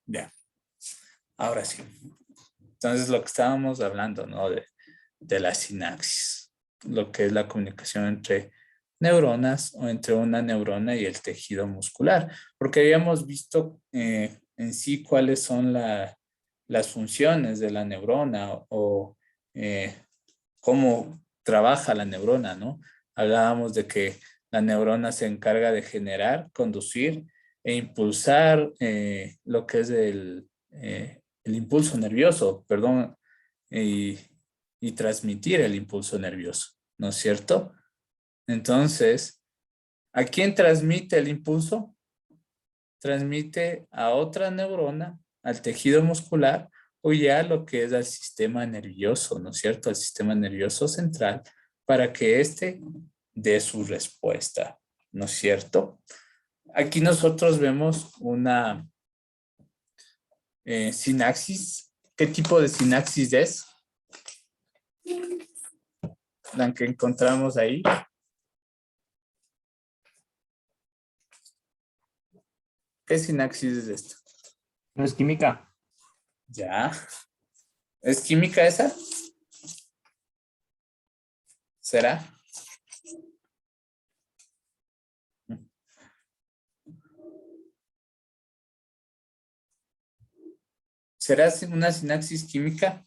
Ya, ahora sí. Entonces, lo que estábamos hablando, ¿no? De la sinapsis, lo que es la comunicación entre neuronas o entre una neurona y el tejido muscular, porque habíamos visto en sí cuáles son las funciones de la neurona o cómo trabaja la neurona, ¿no? Hablábamos de que la neurona se encarga de generar, conducir e impulsar lo que es el impulso nervioso, perdón, y, y transmitir el impulso nervioso, ¿no es cierto? Entonces, ¿a quién transmite el impulso? Transmite a otra neurona, al tejido muscular o ya lo que es al sistema nervioso, ¿no es cierto? Al sistema nervioso central para que éste dé su respuesta, ¿no es cierto? Aquí nosotros vemos una sinapsis. ¿Qué tipo de sinapsis es? La que encontramos ahí. ¿Qué sinapsis es esto? No es química. Ya. ¿Es química esa? ¿Será? ¿Será una sinapsis química?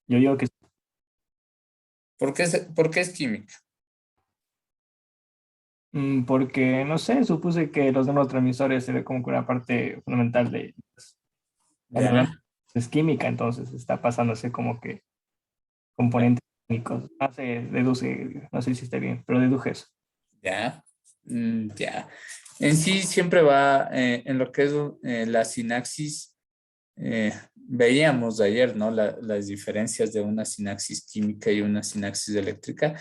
Yo digo que ¿Por qué es química? porque, no sé, supuse que los neurotransmisores era como que una parte fundamental de la neurona. Ya, Es química, entonces está pasándose como que componentes químicos. No se deduce, no sé si está bien, pero deduje eso. ya, ya. En sí siempre va en lo que es la sinapsis. Veíamos ayer, ¿no? Las diferencias de una sinapsis química y una sinapsis eléctrica.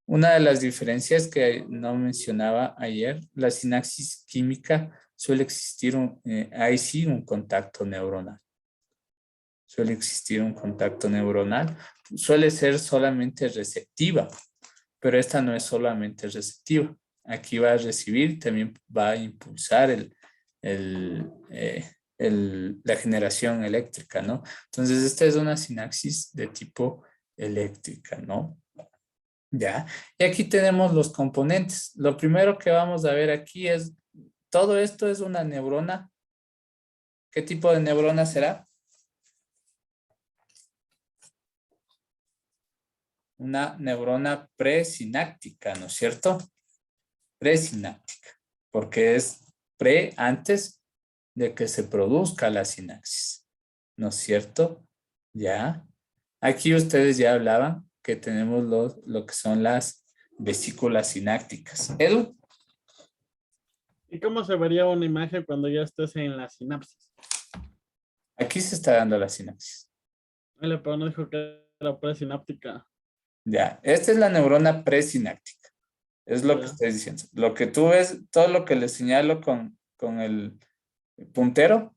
Una de las diferencias que no mencionaba ayer, la sinapsis química suele existir, ahí sí, un contacto neuronal. Suele existir un contacto neuronal. Suele ser solamente receptiva, pero esta no es solamente receptiva. Aquí va a recibir, también va a impulsar la generación eléctrica, ¿no? Entonces, esta es una sinapsis de tipo eléctrica, ¿no? Ya. Y aquí tenemos los componentes. Lo primero que vamos a ver aquí es, todo esto es una neurona. ¿Qué tipo de neurona será? Una neurona presináptica, ¿no es cierto? Presináptica, porque es antes de que se produzca la sinapsis, ¿no es cierto? Ya. Aquí ustedes ya hablaban que tenemos lo que son las vesículas sinápticas. Edu, ¿Y cómo se vería una imagen cuando ya estés en la sinapsis? aquí se está dando la sinapsis. Pero no dijo que era presináptica. Ya, esta es la neurona presináptica. Es lo que Ya. estoy diciendo. Lo que tú ves, todo lo que les señalo con el puntero,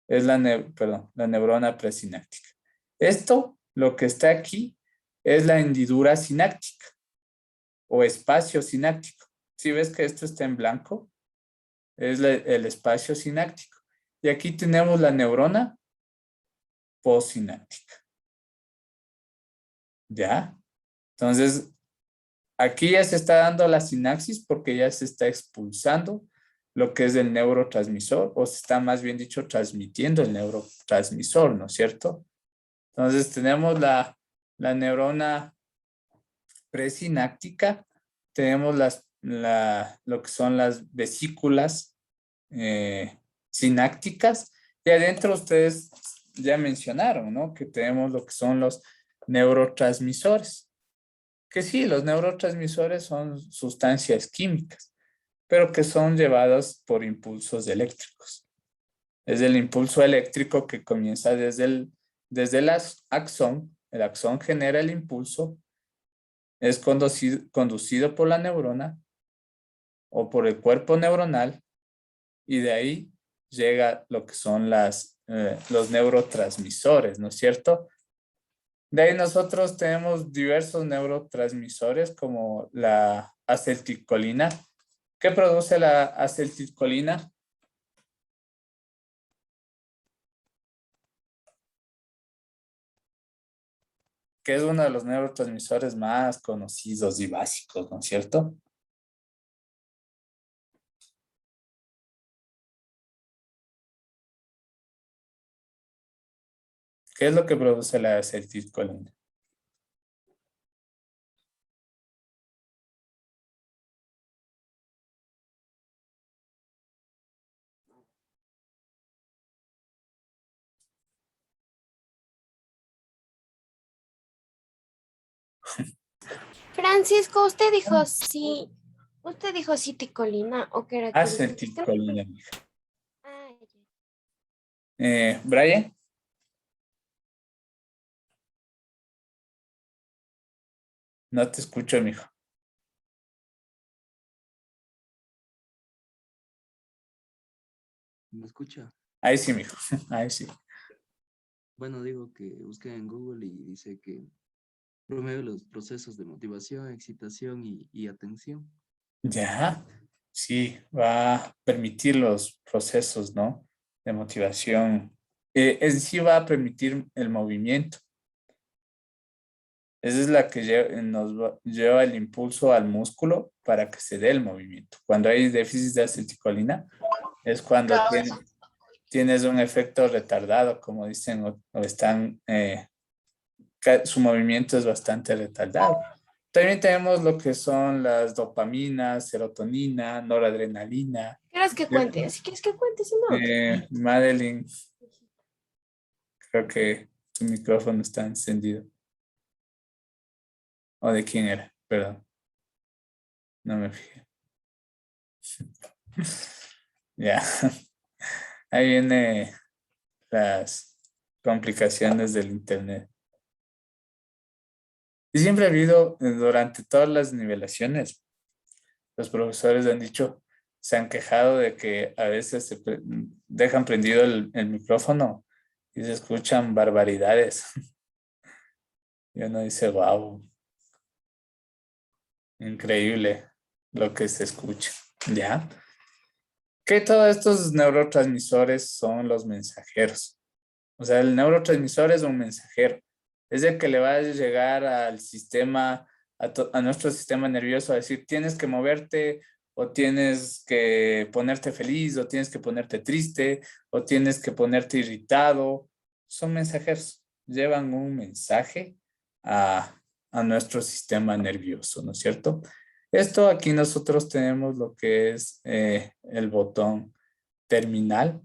es la neurona presináptica. Esto, lo que está aquí, es la hendidura sináptica o espacio sináptico. Si ves que esto está en blanco, es el espacio sináptico. Y aquí tenemos la neurona postsináptica. ¿Ya? Entonces, aquí ya se está dando la sinapsis porque ya se está expulsando lo que es el neurotransmisor, o se está más bien dicho transmitiendo el neurotransmisor, ¿no es cierto? Entonces tenemos la neurona presináptica, tenemos lo que son las vesículas sinápticas, y adentro ustedes ya mencionaron, ¿no? Que tenemos lo que son los neurotransmisores. Que sí, los neurotransmisores son sustancias químicas, pero que son llevadas por impulsos eléctricos. Es el impulso eléctrico que comienza desde el axón. El axón genera el impulso, es conducido por la neurona o por el cuerpo neuronal, y de ahí llega lo que son los neurotransmisores, ¿no es cierto? De ahí nosotros tenemos diversos neurotransmisores como acetilcolina. ¿Qué produce la acetilcolina? Que es uno de los neurotransmisores más conocidos y básicos, ¿no es cierto? ¿Qué es lo que produce la acetilcolina? Francisco, usted dijo citicolina o que era que Acetilcolina. Ah, ya. Brian, no te escucho, mijo. ¿Me escucha? Ahí sí, mijo. Ahí sí. Bueno, digo que busqué en Google y dice que promueve los procesos de motivación, excitación y atención. Ya, sí, va a permitir los procesos, ¿no? De motivación. En sí va a permitir el movimiento. Esa es la que lleva el impulso al músculo para que se dé el movimiento. Cuando hay déficit de acetilcolina, es cuando tienes un efecto retardado, como dicen, o están, su movimiento es bastante retardado. También tenemos lo que son las dopaminas, serotonina, noradrenalina. ¿Quieres que cuente? Si quieres que cuente, si no. Madeline, creo que tu micrófono está encendido. ¿O de quién era? Perdón. No me fijé. Ya. Ahí viene las complicaciones del internet. Y siempre ha habido, durante todas las nivelaciones, los profesores han dicho, se han quejado de que a veces dejan prendido el micrófono y se escuchan barbaridades. Y uno dice, wow, increíble lo que se escucha. ¿Ya? Que todos estos neurotransmisores son los mensajeros. O sea, el neurotransmisor es un mensajero. Es el que le va a llegar al sistema, a nuestro sistema nervioso a decir, tienes que moverte, o tienes que ponerte feliz, o tienes que ponerte triste, o tienes que ponerte irritado. Son mensajeros. Llevan un mensaje a nuestro sistema nervioso, ¿no es cierto? Esto aquí nosotros tenemos lo que es el botón terminal.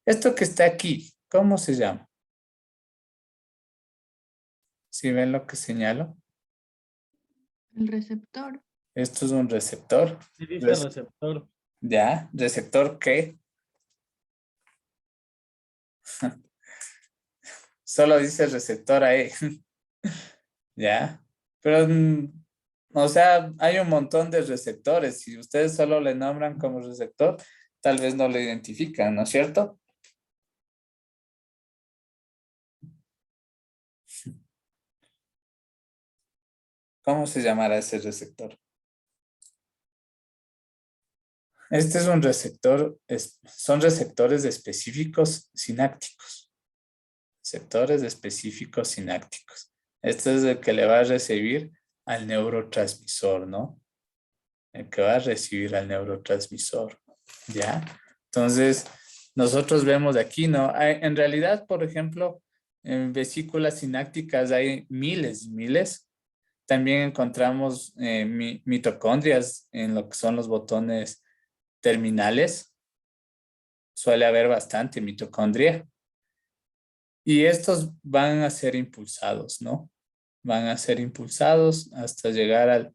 Esto que está aquí, ¿cómo se llama? ¿Sí ven lo que señalo? El receptor. Esto es un receptor. Sí, dice receptor. ¿Ya? ¿Receptor qué? Solo dice receptor ahí. ¿Ya? Pero, o sea, hay un montón de receptores. Si ustedes solo le nombran como receptor, tal vez no lo identifican, ¿no es cierto? ¿Cómo se llamará ese receptor? Este es un receptor, son receptores específicos sinápticos. Receptores específicos sinápticos. Este es el que le va a recibir al neurotransmisor, ¿no? El que va a recibir al neurotransmisor, ¿ya? Entonces, nosotros vemos aquí, ¿no? En realidad, por ejemplo, en vesículas sinápticas hay miles y miles. También encontramos mitocondrias en lo que son los botones terminales. Suele haber bastante mitocondria. Y estos van a ser impulsados, ¿no? Van a ser impulsados hasta llegar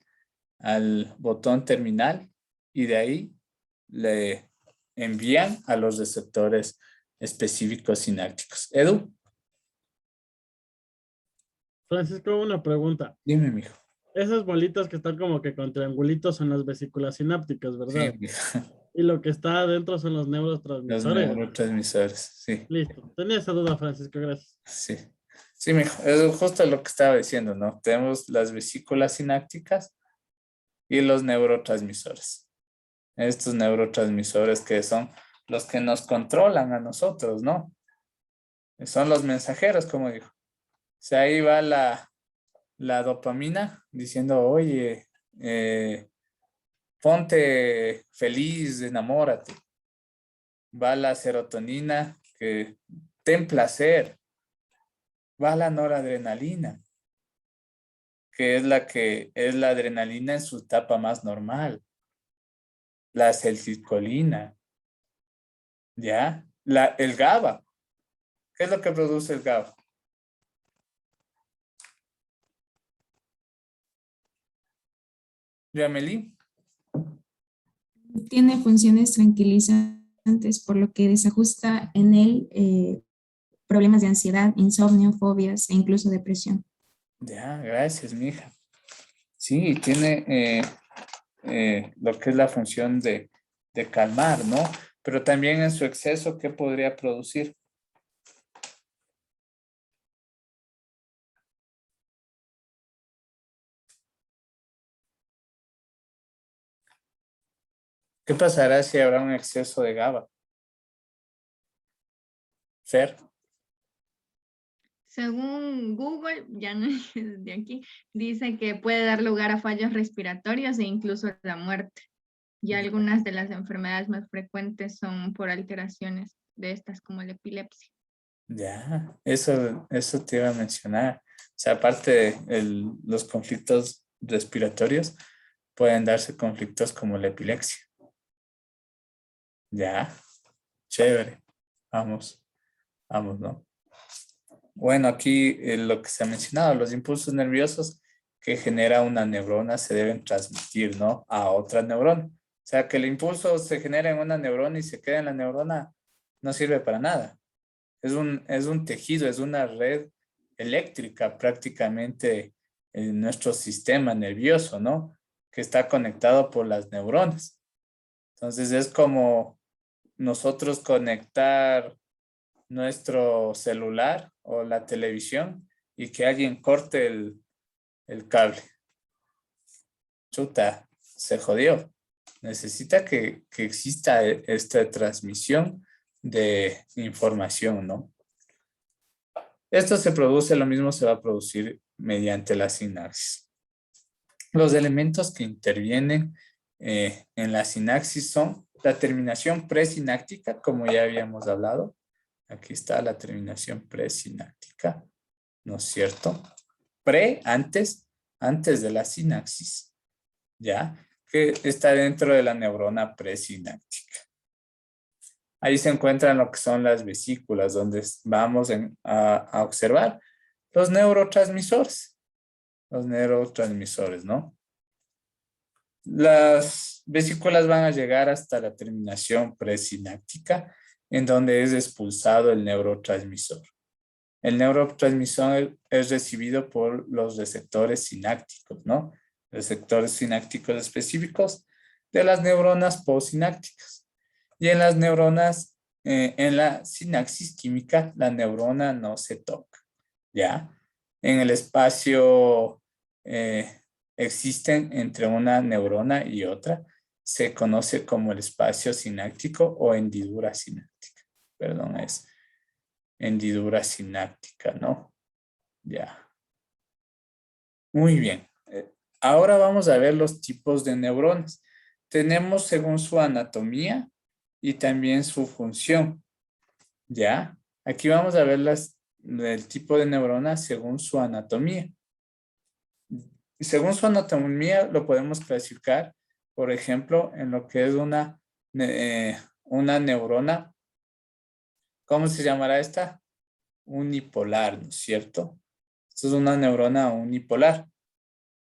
al botón terminal y de ahí le envían a los receptores específicos sinápticos. Edu, Francisco, una pregunta. dime, mijo. Esas bolitas que están como que con triangulitos son las vesículas sinápticas, Sí, ¿verdad? mijo. Y lo que está adentro son los Los neurotransmisores. neurotransmisores, sí, Listo. Tenía esa duda, Francisco, gracias. sí. Sí, mijo. Es justo lo que estaba diciendo, ¿no? Tenemos las vesículas sinápticas y los neurotransmisores. Estos neurotransmisores que son los que nos controlan a nosotros, ¿no? Son los mensajeros, como dijo. O sea, ahí va la dopamina diciendo, oye, ponte feliz, enamórate. Va la serotonina, que ten placer. Va la noradrenalina, que es la adrenalina en su etapa más normal. La acetilcolina, ¿ya? El GABA. ¿Qué es lo que produce el GABA? Yameli. Tiene funciones tranquilizantes, por lo que desajusta en él problemas de ansiedad, insomnio, fobias e incluso depresión. Ya, gracias, mija. Sí, tiene lo que es la función de calmar, ¿no? Pero también en su exceso, ¿qué podría producir? ¿Qué pasará si habrá un exceso de GABA? Fer. Según Google, ya no es de aquí, dice que puede dar lugar a fallos respiratorios e incluso a la muerte. Y algunas de las enfermedades más frecuentes son por alteraciones de estas, como la epilepsia. Ya, eso te iba a mencionar. O sea, aparte de los conflictos respiratorios, pueden darse conflictos como la epilepsia. Ya, chévere. Vamos, ¿no? Bueno, aquí lo que se ha mencionado, los impulsos nerviosos que genera una neurona se deben transmitir, ¿no? A otra neurona. O sea, que el impulso se genera en una neurona y se queda en la neurona no sirve para nada. Es un tejido, es una red eléctrica prácticamente en nuestro sistema nervioso, ¿no? Que está conectado por las neuronas. Entonces es como nosotros conectar nuestro celular o la televisión y que alguien corte el cable. Chuta, se jodió. Necesita que exista esta transmisión de información, ¿no? Esto se produce, lo mismo se va a producir mediante la sinapsis. Los elementos que intervienen en la sinapsis son la terminación presináptica, como ya habíamos hablado. Aquí está la terminación presináptica, ¿no es cierto? Antes de la sinapsis, ¿ya? Que está dentro de la neurona presináptica. Ahí se encuentran lo que son las vesículas, donde vamos a observar los neurotransmisores. Los neurotransmisores, ¿no? Las vesículas van a llegar hasta la terminación presináptica, en donde es expulsado el neurotransmisor. El neurotransmisor es recibido por los receptores sinápticos, ¿no? Receptores sinápticos específicos de las neuronas postsinápticas. Y en las neuronas, en la sinapsis química, la neurona no se toca, ¿ya? En el espacio existen entre una neurona y otra, se conoce como el espacio sináptico o hendidura sináptica. Perdón, es hendidura sináptica, ¿no? Ya. Muy bien. Ahora vamos a ver los tipos de neuronas. Tenemos según su anatomía y también su función, ¿ya? Aquí vamos a ver el tipo de neurona según su anatomía. Y según su anatomía lo podemos clasificar, por ejemplo, en lo que es una neurona. ¿Cómo se llamará esta? Unipolar, ¿no es cierto? Esto es una neurona unipolar.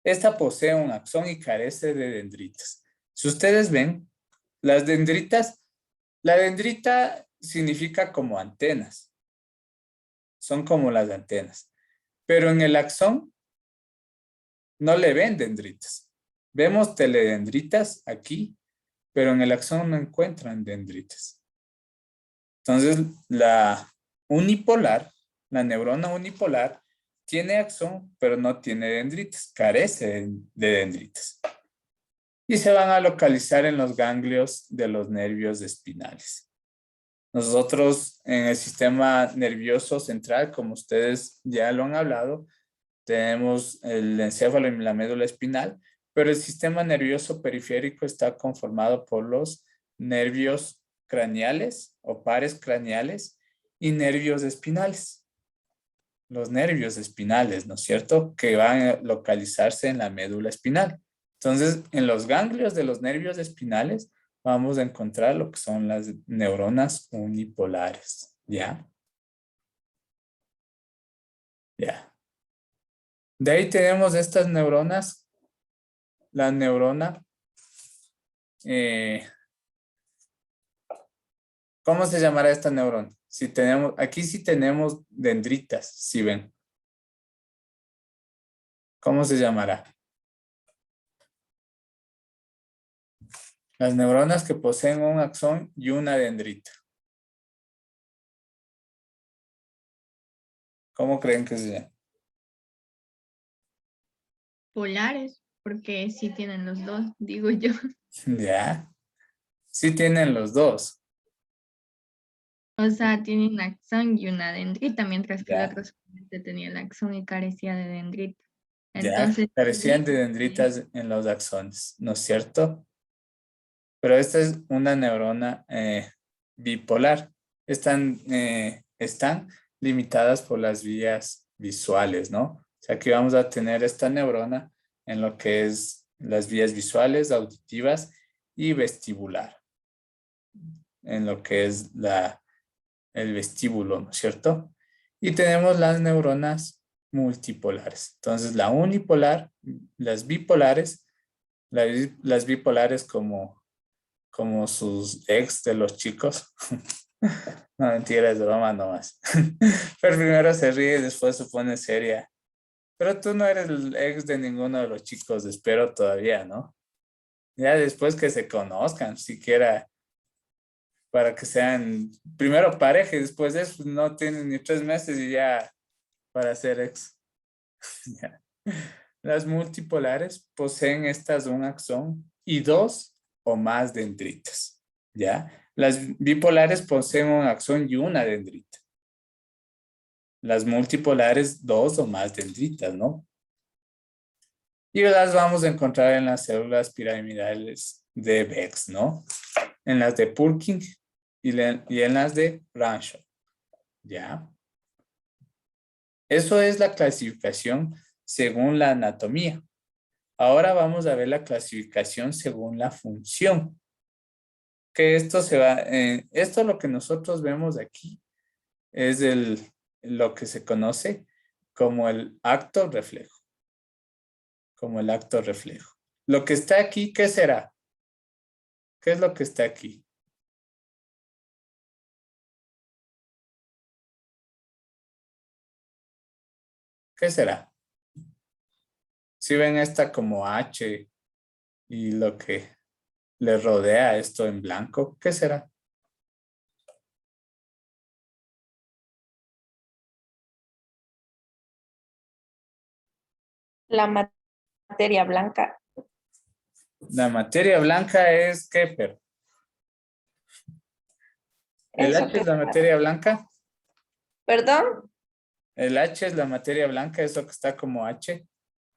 Esta posee un axón y carece de dendritas. Si ustedes ven, las dendritas, la dendrita significa como antenas. Son como las antenas. Pero en el axón no le ven dendritas. Vemos teledendritas aquí, pero en el axón no encuentran dendritas. Entonces, la neurona unipolar, tiene axón, pero no tiene dendritas, carece de dendritas. y se van a localizar en los ganglios de los nervios espinales. Nosotros en el sistema nervioso central, como ustedes ya lo han hablado, tenemos el encéfalo y la médula espinal, pero el sistema nervioso periférico está conformado por los nervios craneales o pares craneales y nervios espinales. Los nervios espinales, ¿no es cierto? Que van a localizarse en la médula espinal. Entonces, en los ganglios de los nervios espinales vamos a encontrar lo que son las neuronas unipolares, ¿ya? Ya. De ahí tenemos estas neuronas. La neurona, ¿cómo se llamará esta neurona? Si tenemos, aquí sí tenemos dendritas, si ven. ¿Cómo se llamará? Las neuronas que poseen un axón y una dendrita. ¿Cómo creen que se llama? Polares, porque sí tienen los dos, digo yo. Ya. Sí tienen los dos. O sea, tiene un axón y una dendrita, mientras que Ya. el otro solamente tenía el axón y carecía de dendrita. Ya, Entonces, carecían de dendritas en los axones, ¿no es cierto? Pero esta es una neurona bipolar. Están limitadas por las vías visuales, ¿no? O sea, aquí vamos a tener esta neurona en lo que es las vías visuales, auditivas y vestibular. En lo que es el vestíbulo, ¿no es cierto? Y tenemos las neuronas multipolares. Entonces, la unipolar, las bipolares, las bipolares como sus ex de los chicos. No, mentira, es broma nomás. Pero primero se ríe y después se pone seria. Pero tú no eres el ex de ninguno de los chicos, espero todavía, ¿no? Ya después que se conozcan, siquiera para que sean primero pareja y después de eso no tienen ni 3 meses y ya para ser ex. Ya. Las multipolares poseen estas un axón y 2 o más dendritas, ¿ya? Las bipolares poseen un axón y una dendrita. Las multipolares 2 o más dendritas, ¿no? Y las vamos a encontrar en las células piramidales de Bex, ¿no? En las de Purkinje y en las de Rancho, ¿ya? Eso es la clasificación según la anatomía. Ahora vamos a ver la clasificación según la función. Que esto esto lo que nosotros vemos aquí es lo que se conoce como el acto reflejo. Como el acto reflejo. Lo que está aquí, ¿qué será? ¿Qué es lo que está aquí? ¿Qué será? Si ven esta como H y lo que le rodea esto en blanco, ¿qué será? La materia blanca. La materia blanca es ¿qué, pero? ¿El Eso H que es la materia blanca? ¿Perdón? ¿El H es la materia blanca, eso que está como H?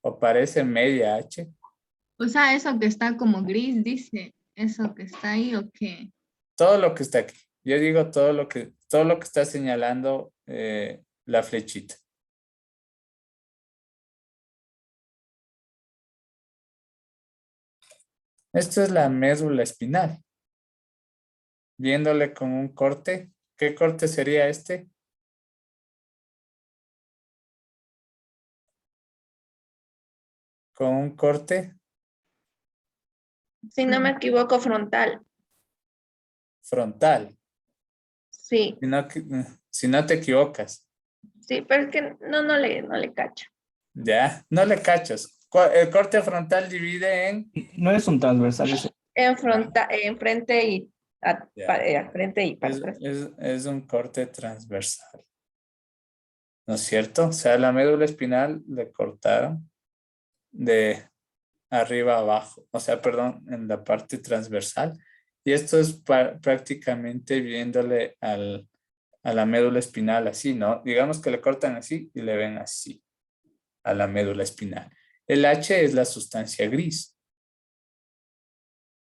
¿O parece media H? o sea, eso que está como gris, dice, eso que está ahí o qué. Todo lo que está aquí. Yo digo todo lo que está señalando la flechita. Esto es la médula espinal. Viéndole con un corte. ¿Qué corte sería este? Con un corte Si no me equivoco, frontal. frontal. Sí, Si no te equivocas. sí, pero es que no le cacho. Ya, no le cachas. El corte frontal divide en... No es un transversal, es En frente y Ya. a frente y para Es, atrás. es un corte transversal. ¿No es cierto? O sea, la médula espinal le cortaron arriba abajo, o sea, perdón, en la parte transversal. Y esto es prácticamente viéndole a la médula espinal así, ¿no? Digamos que le cortan así y le ven así a la médula espinal. El H es la sustancia gris.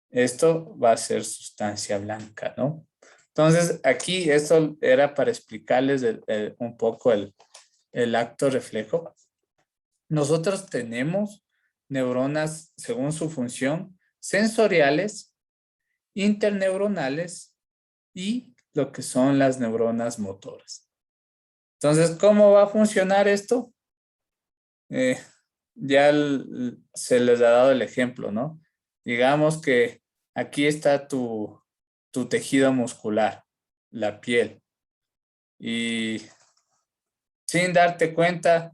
Esto va a ser sustancia blanca, ¿no? Entonces, aquí esto era para explicarles un poco el acto reflejo. Nosotros tenemos neuronas, según su función, sensoriales, interneuronales y lo que son las neuronas motoras. Entonces, ¿cómo va a funcionar esto? Ya se les ha dado el ejemplo, ¿no? Digamos que aquí está tu tejido muscular, la piel, y sin darte cuenta,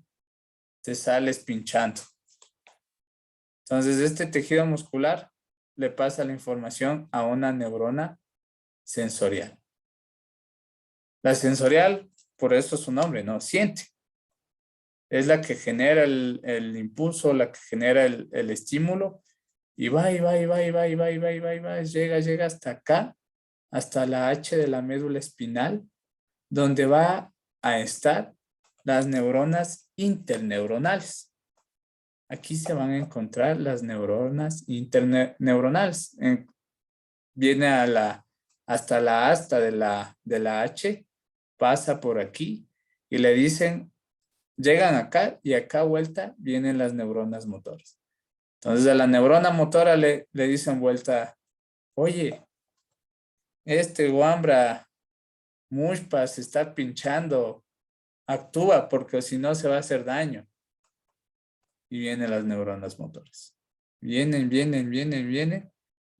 te sales pinchando. Entonces, este tejido muscular le pasa la información a una neurona sensorial. La sensorial, por eso es su nombre, ¿no? Siente. Es la que genera el impulso, la que genera el estímulo, y va, y va, y va, y va, y va, y va, y va, y va, llega hasta acá, hasta la H de la médula espinal, donde va a estar las neuronas interneuronales. Aquí se van a encontrar las neuronas interneuronales. Viene hasta la asta de la H, pasa por aquí y le dicen, llegan acá y acá vuelta vienen las neuronas motoras. Entonces a la neurona motora le dicen vuelta, oye, este guambra mushpa se está pinchando, actúa porque si no se va a hacer daño. Y vienen las neuronas motoras. Vienen,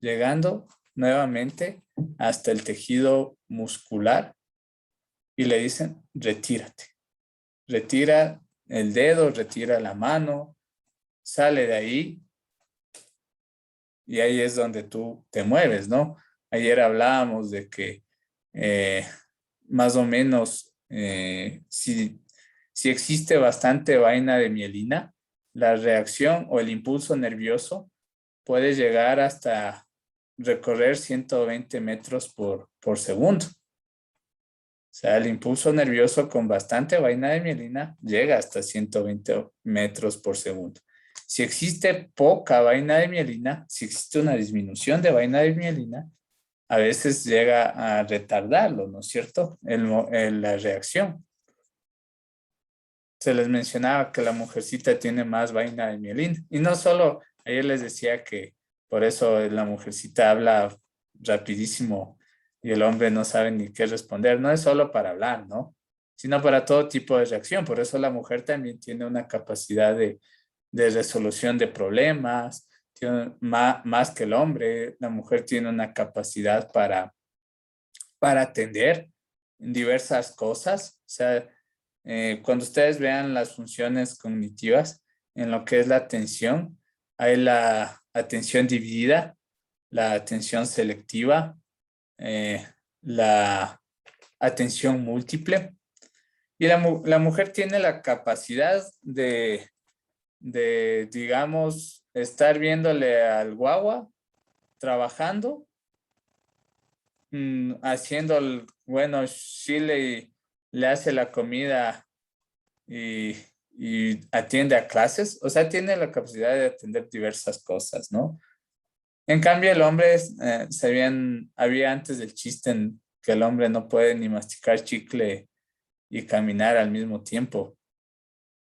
llegando nuevamente hasta el tejido muscular y le dicen, retírate. Retira el dedo, retira la mano, sale de ahí y ahí es donde tú te mueves, ¿no? Ayer hablábamos de que más o menos si existe bastante vaina de mielina, la reacción o el impulso nervioso puede llegar hasta recorrer 120 metros por segundo. O sea, el impulso nervioso con bastante vaina de mielina llega hasta 120 metros por segundo. Si existe poca vaina de mielina, si existe una disminución de vaina de mielina, a veces llega a retardarlo, ¿no es cierto? La reacción. Se les mencionaba que la mujercita tiene más vaina de mielina. Y no solo, ayer les decía que por eso la mujercita habla rapidísimo y el hombre no sabe ni qué responder. No es solo para hablar, ¿no? Sino para todo tipo de reacción. Por eso la mujer también tiene una capacidad de resolución de problemas, tiene más que el hombre. La mujer tiene una capacidad para atender diversas cosas. O sea, cuando ustedes vean las funciones cognitivas en lo que es la atención, hay la atención dividida, la atención selectiva, la atención múltiple. Y la mujer tiene la capacidad de, digamos, estar viéndole al guagua trabajando, haciendo el, bueno, Chile le hace la comida y atiende a clases, o sea, tiene la capacidad de atender diversas cosas, ¿no? En cambio, el hombre, había antes el chiste en que el hombre no puede ni masticar chicle y caminar al mismo tiempo. O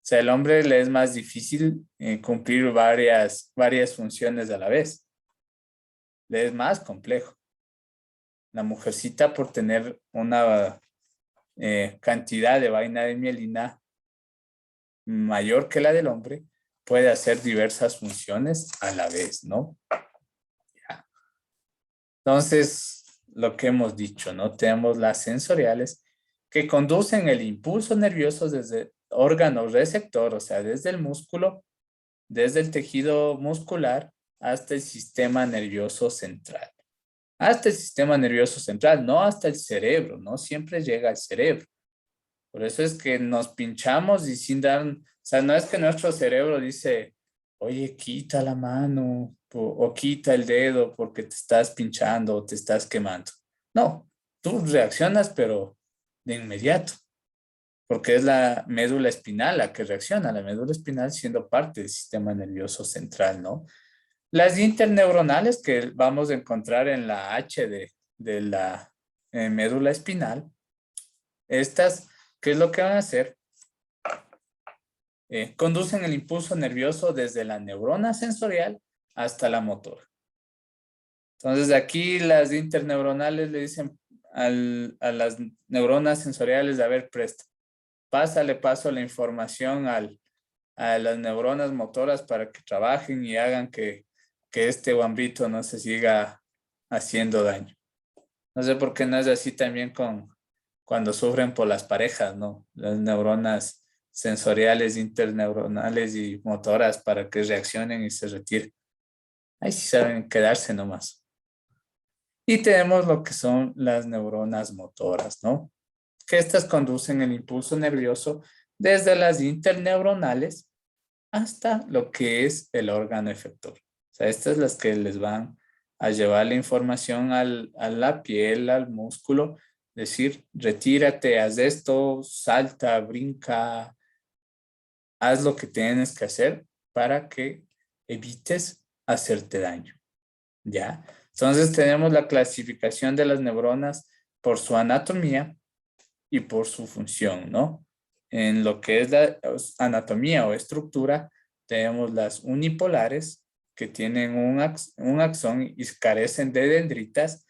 sea, el hombre le es más difícil cumplir varias funciones a la vez. Le es más complejo. La mujercita, por tener una cantidad de vaina de mielina mayor que la del hombre, puede hacer diversas funciones a la vez, ¿no? Ya. Entonces, lo que hemos dicho, ¿no? Tenemos las sensoriales que conducen el impulso nervioso desde órgano receptor, o sea, desde el músculo, desde el tejido muscular hasta el sistema nervioso central. Hasta el sistema nervioso central, no hasta el cerebro, no siempre llega al cerebro. Por eso es que nos pinchamos y sin dar, o sea, no es que nuestro cerebro dice, oye, quita la mano o quita el dedo porque te estás pinchando o te estás quemando. No, tú reaccionas, pero de inmediato, porque es la médula espinal la que reacciona, la médula espinal siendo parte del sistema nervioso central, ¿no? Las interneuronales que vamos a encontrar en la H de la médula espinal, estas, ¿qué es lo que van a hacer? Conducen el impulso nervioso desde la neurona sensorial hasta la motora. Entonces aquí las interneuronales le dicen a las neuronas sensoriales de, a ver, presta, paso la información a las neuronas motoras para que trabajen y hagan que este guambrito no se siga haciendo daño. No sé por qué no es así también cuando sufren por las parejas, ¿no? Las neuronas sensoriales, interneuronales y motoras para que reaccionen y se retiren. Ahí sí saben quedarse nomás. Y tenemos lo que son las neuronas motoras, ¿no? Que estas conducen el impulso nervioso desde las interneuronales hasta lo que es el órgano efector. O sea, estas son las que les van a llevar la información a la piel, al músculo, decir, retírate, haz esto, salta, brinca, haz lo que tienes que hacer para que evites hacerte daño, ¿ya? Entonces tenemos la clasificación de las neuronas por su anatomía y por su función, ¿no? En lo que es la anatomía o estructura, tenemos las unipolares que tienen un axón y carecen de dendritas,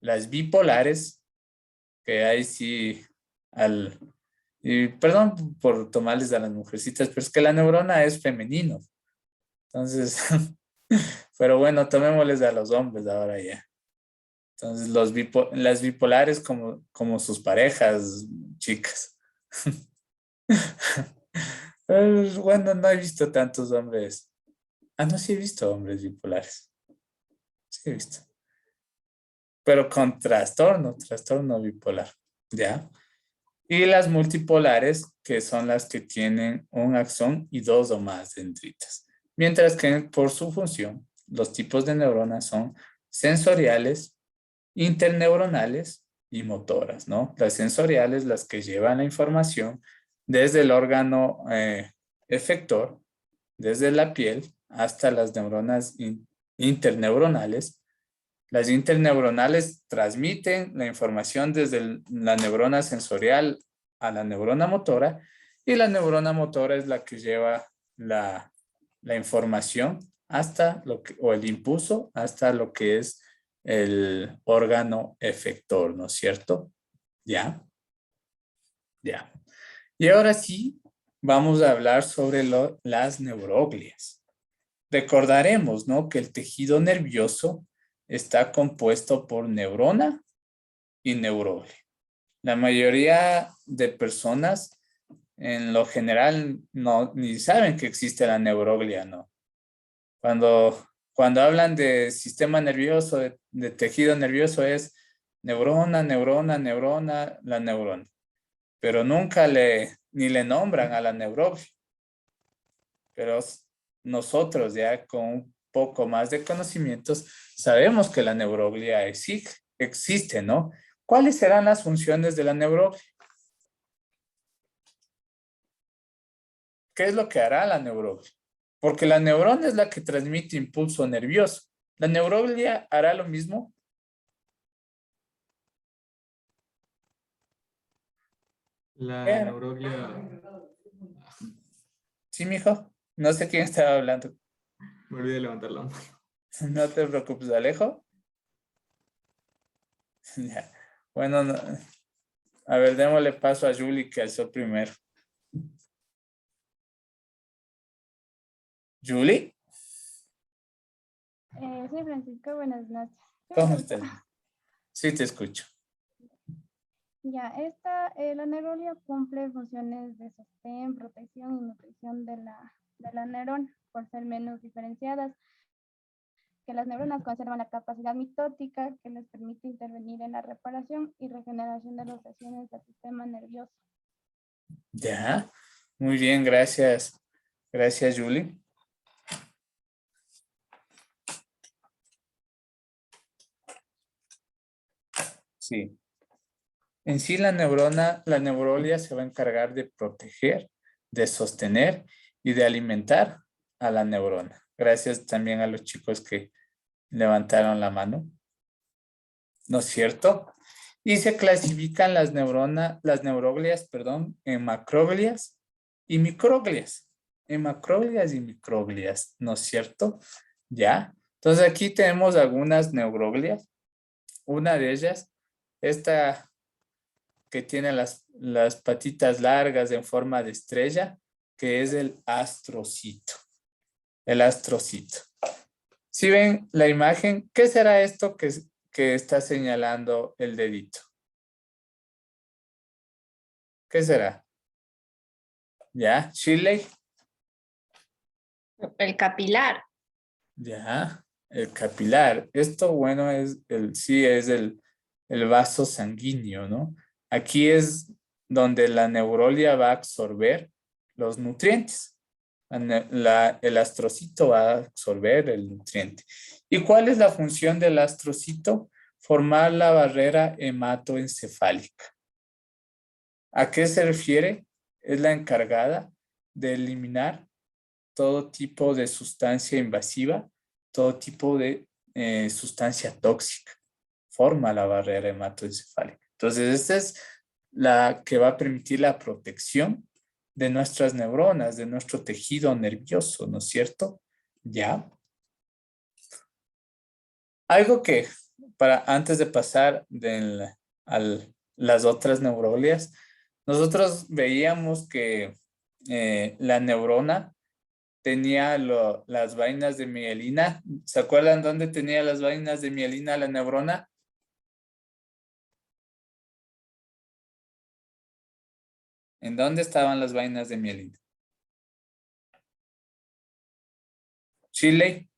las bipolares, que ahí sí, y perdón por tomarles a las mujercitas, pero es que la neurona es femenino. Entonces, pero bueno, tomémosles a los hombres ahora ya. Entonces, las bipolares como sus parejas, chicas. Pero, bueno, no he visto tantos hombres. Ah, no, sí he visto hombres bipolares. Sí he visto. Pero con trastorno bipolar, ¿ya? Y las multipolares, que son las que tienen un axón y 2 o más dendritas. Mientras que por su función, los tipos de neuronas son sensoriales, interneuronales y motoras, ¿no? Las sensoriales, las que llevan la información desde el órgano efector, desde la piel, hasta las neuronas interneuronales. Las interneuronales transmiten la información desde la neurona sensorial a la neurona motora y la neurona motora es la que lleva la información hasta o el impulso hasta lo que es el órgano efector, ¿no es cierto? ¿Ya? Ya. Y ahora sí, vamos a hablar sobre las neuroglias. Recordaremos, ¿no? Que el tejido nervioso está compuesto por neurona y neuroglia. La mayoría de personas, en lo general, ni saben que existe la neuroglia, ¿no? Cuando hablan de sistema nervioso, de tejido nervioso, es neurona, neurona, neurona, la neurona. Pero nunca ni le nombran a la neuroglia. Pero nosotros ya con un poco más de conocimientos sabemos que la neuroglia existe, ¿no? ¿Cuáles serán las funciones de la neuroglia? ¿Qué es lo que hará la neuroglia? Porque la neurona es la que transmite impulso nervioso. ¿La neuroglia hará lo mismo? La neuroglia. Sí, mijo. No sé quién estaba hablando. Me olvidé de levantar la mano. No te preocupes, Alejo. Ya. Bueno, a ver, démosle paso a Julie que alzó primero. Julie. Sí, Francisco, buenas noches. ¿Cómo estás? Sí, te escucho. Ya, la neuroglia cumple funciones de sostén, protección y nutrición de la neurona, por ser menos diferenciadas, que las neuronas conservan la capacidad mitótica que les permite intervenir en la reparación y regeneración de las regiones del sistema nervioso. Ya, muy bien, gracias. Gracias, Julie. Sí. En sí la neuroglia se va a encargar de proteger, de sostener y de alimentar a la neurona. Gracias también a los chicos que levantaron la mano. ¿No es cierto? Y se clasifican las neuroglias, perdón, en macroglias y microglias. En macroglias y microglias, ¿no es cierto? ¿Ya? Entonces aquí tenemos algunas neuroglias. Una de ellas, esta que tiene las patitas largas en forma de estrella, que es el astrocito. El astrocito. Si ven la imagen, ¿qué será esto que está señalando el dedito? ¿Qué será? ¿Ya? ¿Shirley? El capilar. Ya, el capilar. Esto, bueno, sí es el vaso sanguíneo, ¿no? Aquí es donde la neuroglia va a absorber los nutrientes. El astrocito va a absorber el nutriente. ¿Y cuál es la función del astrocito? Formar la barrera hematoencefálica. ¿A qué se refiere? Es la encargada de eliminar todo tipo de sustancia invasiva, todo tipo de sustancia tóxica. Forma la barrera hematoencefálica. Entonces, esta es la que va a permitir la protección de nuestras neuronas, de nuestro tejido nervioso, ¿no es cierto? Ya. Algo que, antes de pasar a las otras neuroglias, nosotros veíamos que la neurona tenía las vainas de mielina. ¿Se acuerdan dónde tenía las vainas de mielina la neurona? ¿En dónde estaban las vainas de mielina? Chile.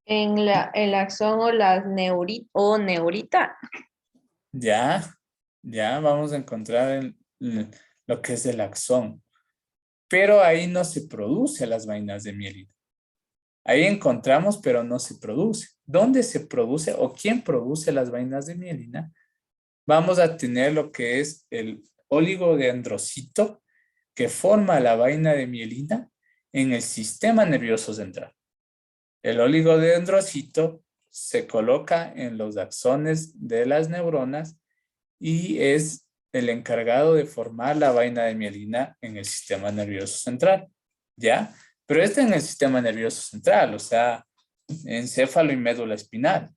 En el axón o las neurita. Ya vamos a encontrar lo que es el axón. Pero ahí no se produce las vainas de mielina. Ahí encontramos, pero no se produce. ¿Dónde se produce o quién produce las vainas de mielina? Vamos a tener lo que es el oligodendrocito que forma la vaina de mielina en el sistema nervioso central. El oligodendrocito se coloca en los axones de las neuronas y es el encargado de formar la vaina de mielina en el sistema nervioso central. ¿Ya? Pero este en el sistema nervioso central, o sea, encéfalo y médula espinal.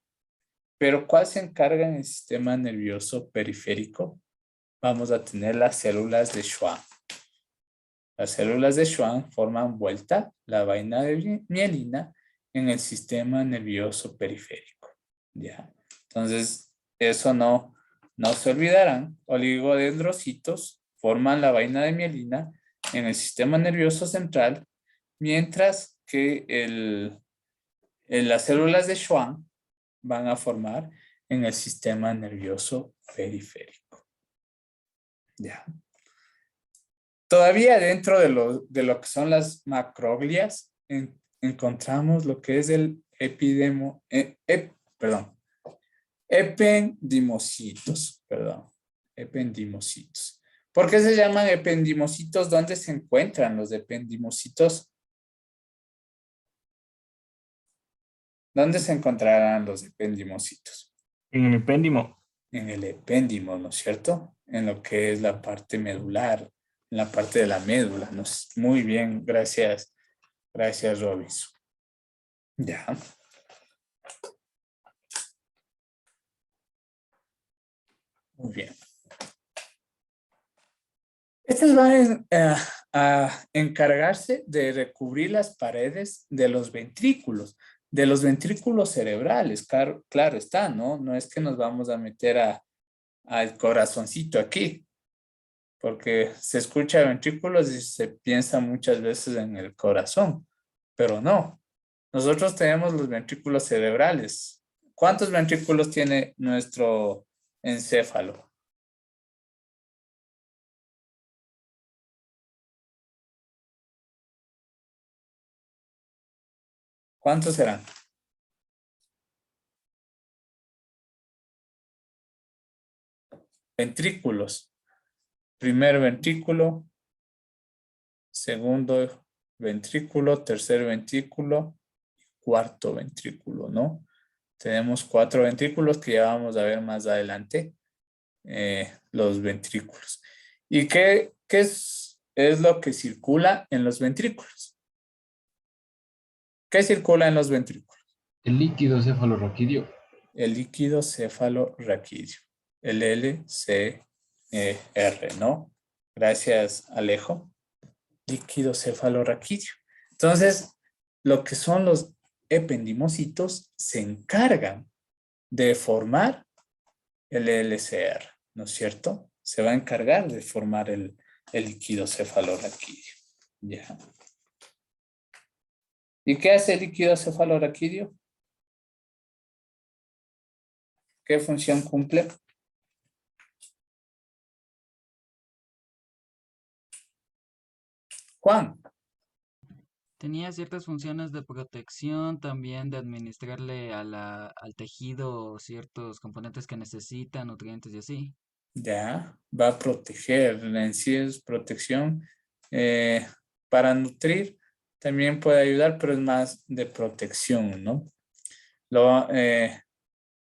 Pero ¿cuál se encarga en el sistema nervioso periférico? Vamos a tener las células de Schwann. Las células de Schwann forman vuelta la vaina de mielina en el sistema nervioso periférico. ¿Ya? Entonces, eso no se olvidarán. Oligodendrocitos forman la vaina de mielina en el sistema nervioso central, mientras que las células de Schwann van a formar en el sistema nervioso periférico. ¿Ya? Todavía dentro de lo que son las macroglias, encontramos lo que es el ependimocitos. Ependimocitos. ¿Por qué se llaman ependimocitos? ¿Dónde se encuentran los ependimocitos? ¿Dónde se encontrarán los ependimocitos? En el epéndimo. En el epéndimo, ¿no es cierto? En lo que es la parte medular, en la parte de la médula. ¿No? Muy bien, gracias. Gracias, Robinson. Ya. Muy bien. Estas van a encargarse de recubrir las paredes de los ventrículos cerebrales. Claro está, ¿no? No es que nos vamos a meter al corazoncito aquí, porque se escucha ventrículos y se piensa muchas veces en el corazón, pero no. Nosotros tenemos los ventrículos cerebrales. ¿Cuántos ventrículos tiene nuestro encéfalo? ¿Cuántos serán? ventrículos. Primer ventrículo, segundo ventrículo, tercer ventrículo, cuarto ventrículo, ¿no? Tenemos 4 ventrículos que ya vamos a ver más adelante, los ventrículos. ¿Y qué es lo que circula en los ventrículos? ¿Qué circula en los ventrículos? El líquido cefalorraquídeo. El líquido cefalorraquídeo, el LCR, ¿no? Gracias, Alejo. Líquido cefalorraquídeo. Entonces, lo que son los ependimocitos se encargan de formar el LCR, ¿no es cierto? Se va a encargar de formar el líquido cefalorraquídeo. Ya. ¿Y qué hace el líquido cefalorraquídeo? ¿Qué función cumple? Juan. Tenía ciertas funciones de protección, también de administrarle al tejido ciertos componentes que necesita, nutrientes y así. Ya, va a proteger, en sí es protección. Para nutrir también puede ayudar, pero es más de protección, ¿no?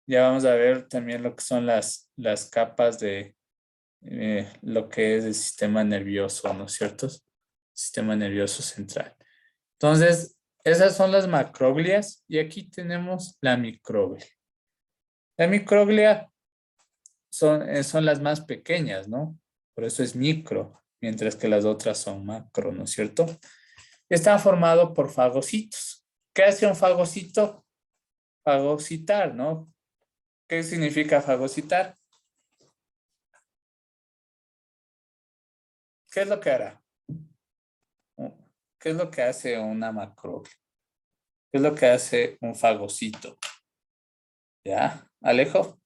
Ya vamos a ver también lo que son las capas de lo que es el sistema nervioso, ¿no es cierto? Sistema nervioso central. Entonces, esas son las macroglias y aquí tenemos la microglia. La microglia son las más pequeñas, ¿no? Por eso es micro, mientras que las otras son macro, ¿no es cierto? Está formado por fagocitos. ¿Qué hace un fagocito? Fagocitar, ¿no? ¿Qué significa fagocitar? ¿Qué es lo que hará? ¿Qué es lo que hace una macroglia? ¿Qué es lo que hace un fagocito? ¿Ya? ¿Alejo?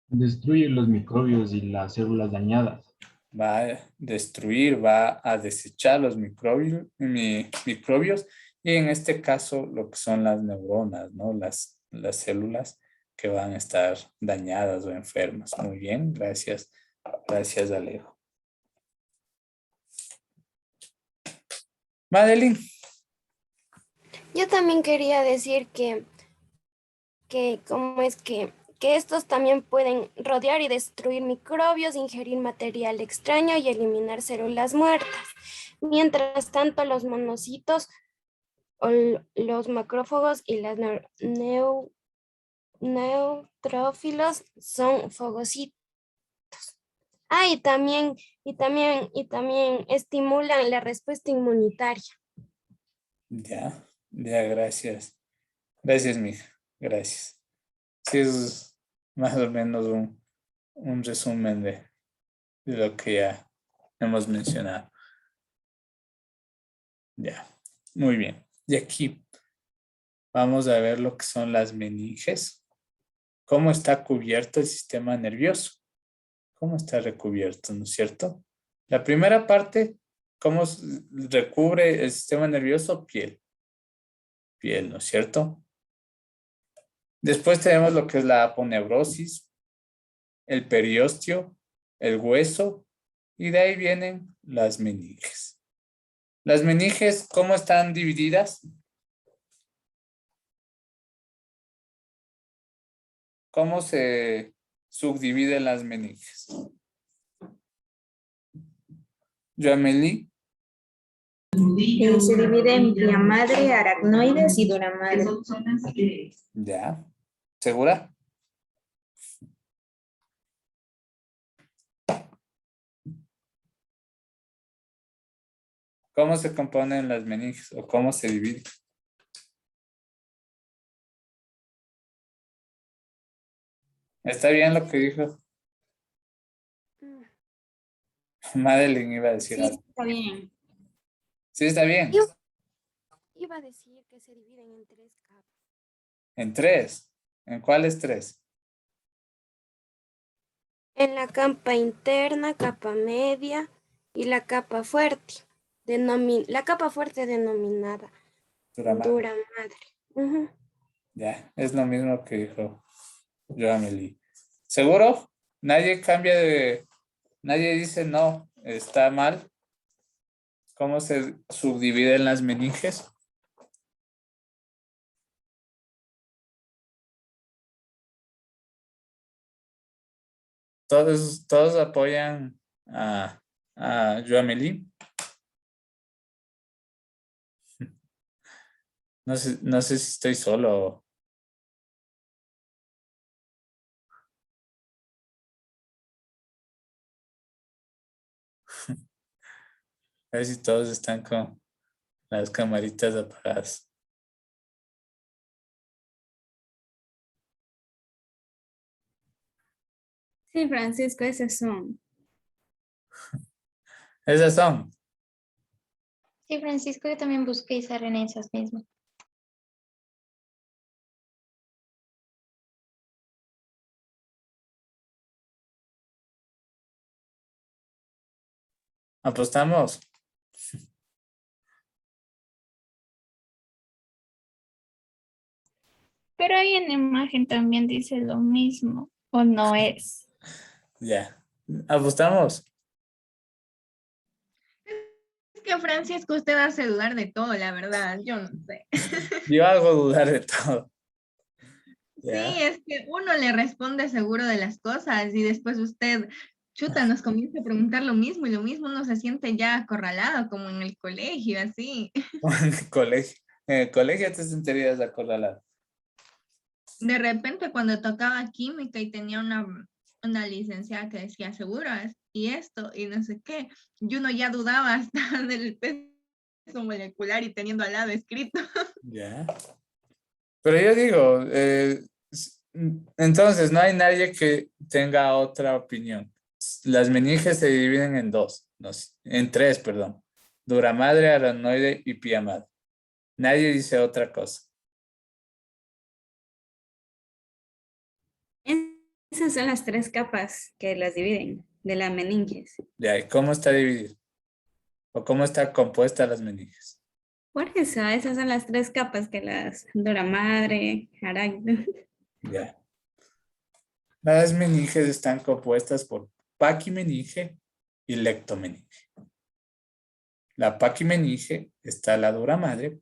Destruye los microbios y las células dañadas. Va a destruir, va a desechar los microbios y en este caso lo que son las neuronas, ¿no? Las células que van a estar dañadas o enfermas. Muy bien, gracias. Gracias, Alejo. Madeline. Yo también quería decir que cómo es que estos también pueden rodear y destruir microbios, ingerir material extraño y eliminar células muertas. Mientras tanto, los monocitos, o los macrófagos y las neutrófilos son fagocitos. Ah, y también estimulan la respuesta inmunitaria. Ya, gracias. Gracias, mija. Gracias. Sí, es más o menos un resumen de lo que ya hemos mencionado. Ya, muy bien. Y aquí vamos a ver lo que son las meninges. ¿Cómo está cubierto el sistema nervioso? ¿Cómo está recubierto, no es cierto? La primera parte, ¿cómo recubre el sistema nervioso? Piel. Piel, ¿no es cierto? Después tenemos lo que es la aponeurosis, el periósteo, el hueso, y de ahí vienen las meninges. Las meninges, ¿cómo están divididas? ¿Cómo se subdividen las meninges? Yoameli. Se divide en pia madre, aracnoides y dura madre. Ya. ¿Segura? ¿Cómo se componen las meninges o cómo se dividen? ¿Está bien lo que dijo? Madeline iba a decir algo. Está bien. Sí, está bien. Iba a decir que se dividen en 3 capas. ¿En 3? ¿En cuáles 3? En la capa interna, capa media y la capa fuerte. La capa fuerte denominada Dura madre. Ya, es lo mismo que dijo Yoameli. ¿Seguro? Nadie cambia de, nadie dice no, está mal. ¿Cómo se subdividen las meninges? Todos apoyan a Joamelín. No sé si estoy solo. A ver si todos están con las camaritas apagadas. Sí, Francisco, esas son. Esas son. Sí, Francisco, yo también busqué y salen esas mismas. Apostamos. Pero ahí en la imagen también dice lo mismo, ¿o no es? Ya. Apostamos. Es que Francisco, usted hace dudar de todo, la verdad, yo no sé. Yo hago dudar de todo. Sí, Ya. es que uno le responde seguro de las cosas y después usted, chuta, nos comienza a preguntar lo mismo y lo mismo uno se siente ya acorralado, como en el colegio, así. En el colegio te sentirías acorralado. De repente cuando tocaba química y tenía una licenciada que decía seguras y esto y no sé qué, y uno ya dudaba hasta del peso molecular y teniendo al lado escrito. Ya. Pero yo digo, entonces no hay nadie que tenga otra opinión. Las meninges se dividen en dos, no, en tres, perdón. Duramadre, aracnoide y pía madre. Nadie dice otra cosa. Esas son las 3 capas que las dividen de la meninges. Ya, ¿y cómo está dividido? ¿O cómo está compuesta las meninges? Por eso, esas son las 3 capas que las duramadre, arácnido. Ya. Las meninges están compuestas por paquimeninge y lectomeninge. La paquimeninge está la duramadre,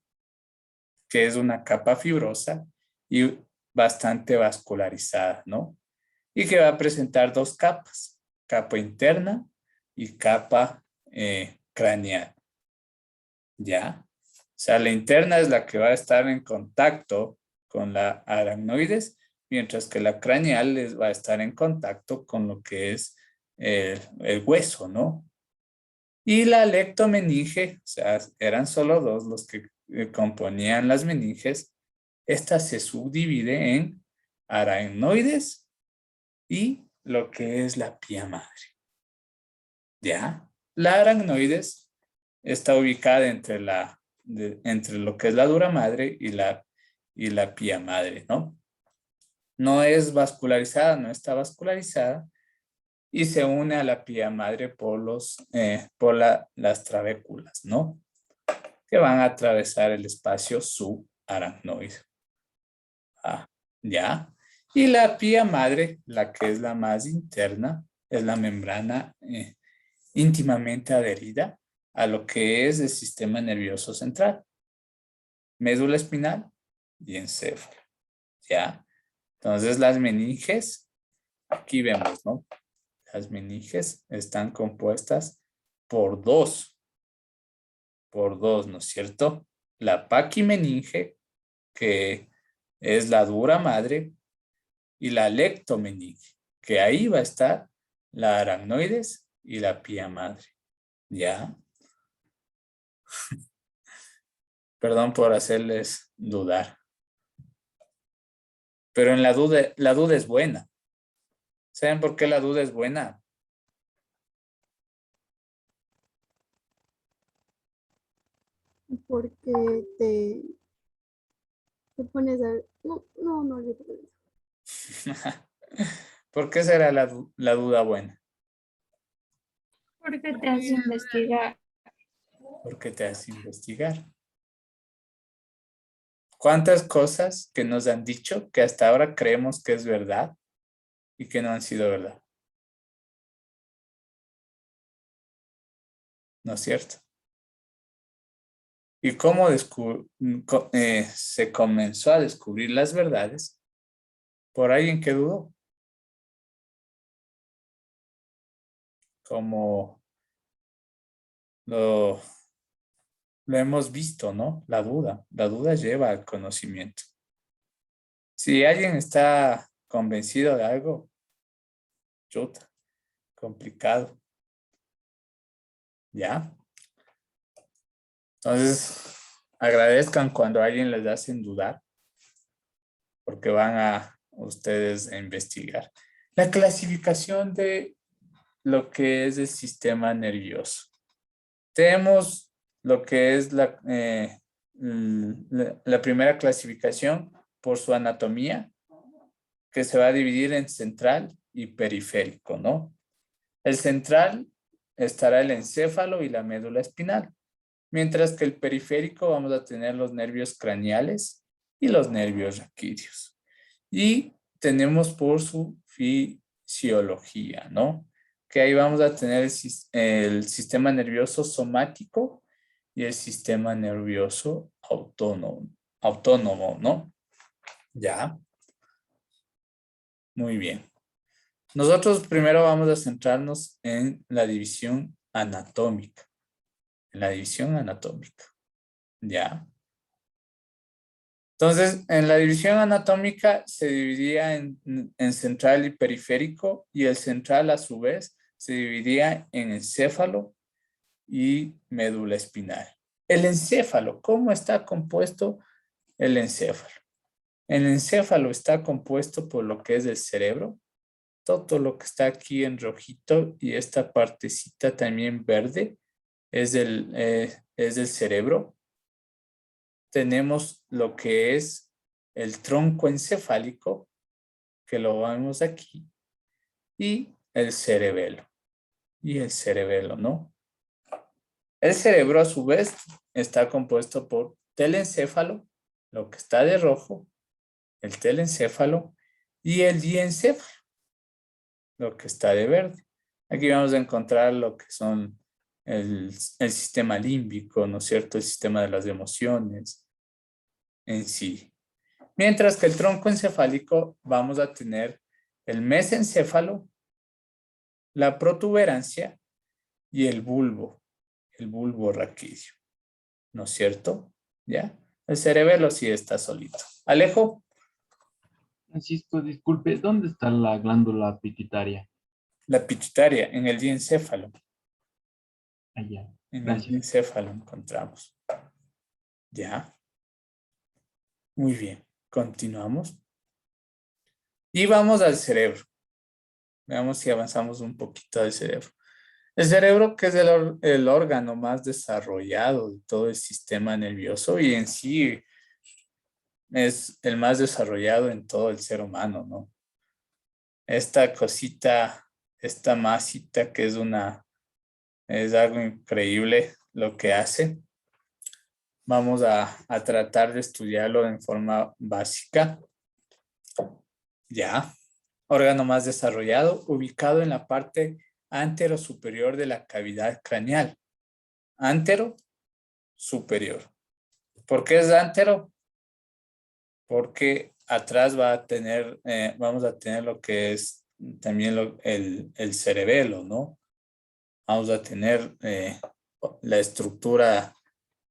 que es una capa fibrosa y bastante vascularizada, ¿no? Y que va a presentar dos capas, capa interna y capa craneal. ¿Ya? O sea, la interna es la que va a estar en contacto con la aracnoides, mientras que la craneal les va a estar en contacto con lo que es el hueso, ¿no? Y la lectomeninge, o sea, eran solo dos los que componían las meninges. Esta se subdivide en aracnoides y lo que es la pía madre. ¿Ya? La aracnoides está ubicada entre lo que es la dura madre y la pía madre, ¿no? No es vascularizada, no está vascularizada y se une a la pía madre por las trabéculas, ¿no? Que van a atravesar el espacio subaracnoide. ¿Ya? Y la pía madre, la que es la más interna, es la membrana íntimamente adherida a lo que es el sistema nervioso central, médula espinal y encéfalo. ¿Ya? Entonces las meninges, aquí vemos, ¿no? Las meninges están compuestas por dos, ¿no es cierto? La paquimeninge, que es la dura madre, y la lectomeninge, que ahí va a estar la aracnoides y la pía madre. ¿Ya? Perdón por hacerles dudar. Pero en la duda es buena. ¿Saben por qué la duda es buena? Porque te pones a... No olvides eso. ¿Por qué será la duda buena? Porque te hace investigar. Porque te hace investigar. ¿Cuántas cosas que nos han dicho que hasta ahora creemos que es verdad y que no han sido verdad? ¿no es cierto? ¿Y cómo se comenzó a descubrir las verdades? Por alguien que dudó. Como lo hemos visto, ¿no? La duda lleva al conocimiento. Si alguien está convencido de algo, chuta, complicado. ¿Ya? Entonces, agradezcan cuando alguien les hacen dudar, porque van a ustedes a investigar. La clasificación de lo que es el sistema nervioso. Tenemos lo que es la primera clasificación por su anatomía, que se va a dividir en central y periférico, ¿no? El central estará el encéfalo y la médula espinal, mientras que el periférico vamos a tener los nervios craneales y los nervios raquídeos. Y tenemos por su fisiología, ¿no? Que ahí vamos a tener el sistema nervioso somático y el sistema nervioso autónomo, ¿no? Ya. Muy bien. Nosotros primero vamos a centrarnos en la división anatómica. En la división anatómica. Ya. Entonces, en la división anatómica se dividía en central y periférico, y el central a su vez se dividía en encéfalo y médula espinal. El encéfalo, ¿cómo está compuesto el encéfalo? El encéfalo está compuesto por lo que es el cerebro, todo lo que está aquí en rojito y esta partecita también verde es el cerebro. Tenemos lo que es el tronco encefálico, que lo vemos aquí, y el cerebelo. Y el cerebelo, ¿no? El cerebro, a su vez, está compuesto por telencéfalo, lo que está de rojo, el telencéfalo, y el diencéfalo, lo que está de verde. Aquí vamos a encontrar lo que son el sistema límbico, ¿no es cierto? El sistema de las emociones en sí. Mientras que el tronco encefálico vamos a tener el mesencéfalo, la protuberancia y el bulbo raquídeo, ¿no es cierto? ¿Ya? El cerebelo sí está solito. Alejo. Francisco, disculpe, ¿dónde está la glándula pituitaria? La pituitaria, en el diencéfalo. Allá. En el diencéfalo encontramos. ¿Ya? Muy bien. Continuamos. Y vamos al cerebro. Veamos si avanzamos un poquito al cerebro. El cerebro, que es el órgano más desarrollado de todo el sistema nervioso, y en sí es el más desarrollado en todo el ser humano, ¿no? Esta cosita, esta masita que es algo increíble lo que hace. Vamos a tratar de estudiarlo en forma básica. Ya. Órgano más desarrollado, ubicado en la parte antero superior de la cavidad craneal. Antero superior. ¿Por qué es antero? Porque atrás vamos a tener lo que es también el cerebelo, ¿no? Vamos a tener la estructura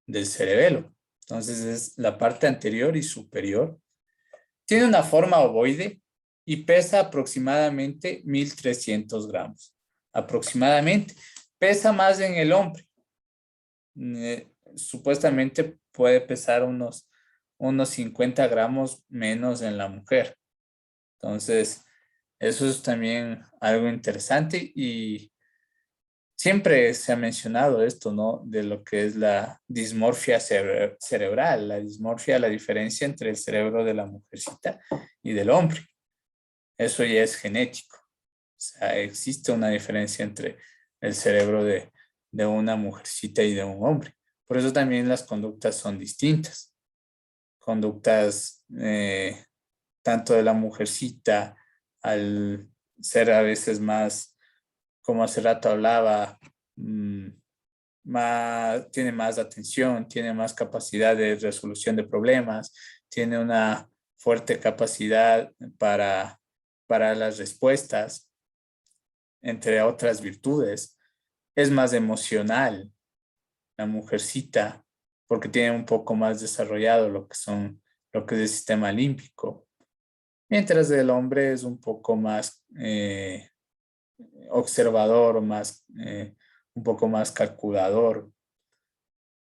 del cerebelo. Entonces es la parte anterior y superior. Tiene una forma ovoide y pesa aproximadamente 1.300 gramos. Aproximadamente. Pesa más en el hombre. Supuestamente puede pesar unos 50 gramos menos en la mujer. Entonces, eso es también algo interesante, y siempre se ha mencionado esto, ¿no? De lo que es la dismorfia cerebral, la diferencia entre el cerebro de la mujercita y del hombre. Eso ya es genético. O sea, existe una diferencia entre el cerebro de una mujercita y de un hombre. Por eso también las conductas son distintas. Conductas tanto de la mujercita, al ser a veces más, como hace rato hablaba, tiene más atención, tiene más capacidad de resolución de problemas, tiene una fuerte capacidad para las respuestas, entre otras virtudes. Es más emocional la mujercita, porque tiene un poco más desarrollado lo que es el sistema límbico. Mientras el hombre es un poco más observador, un poco más calculador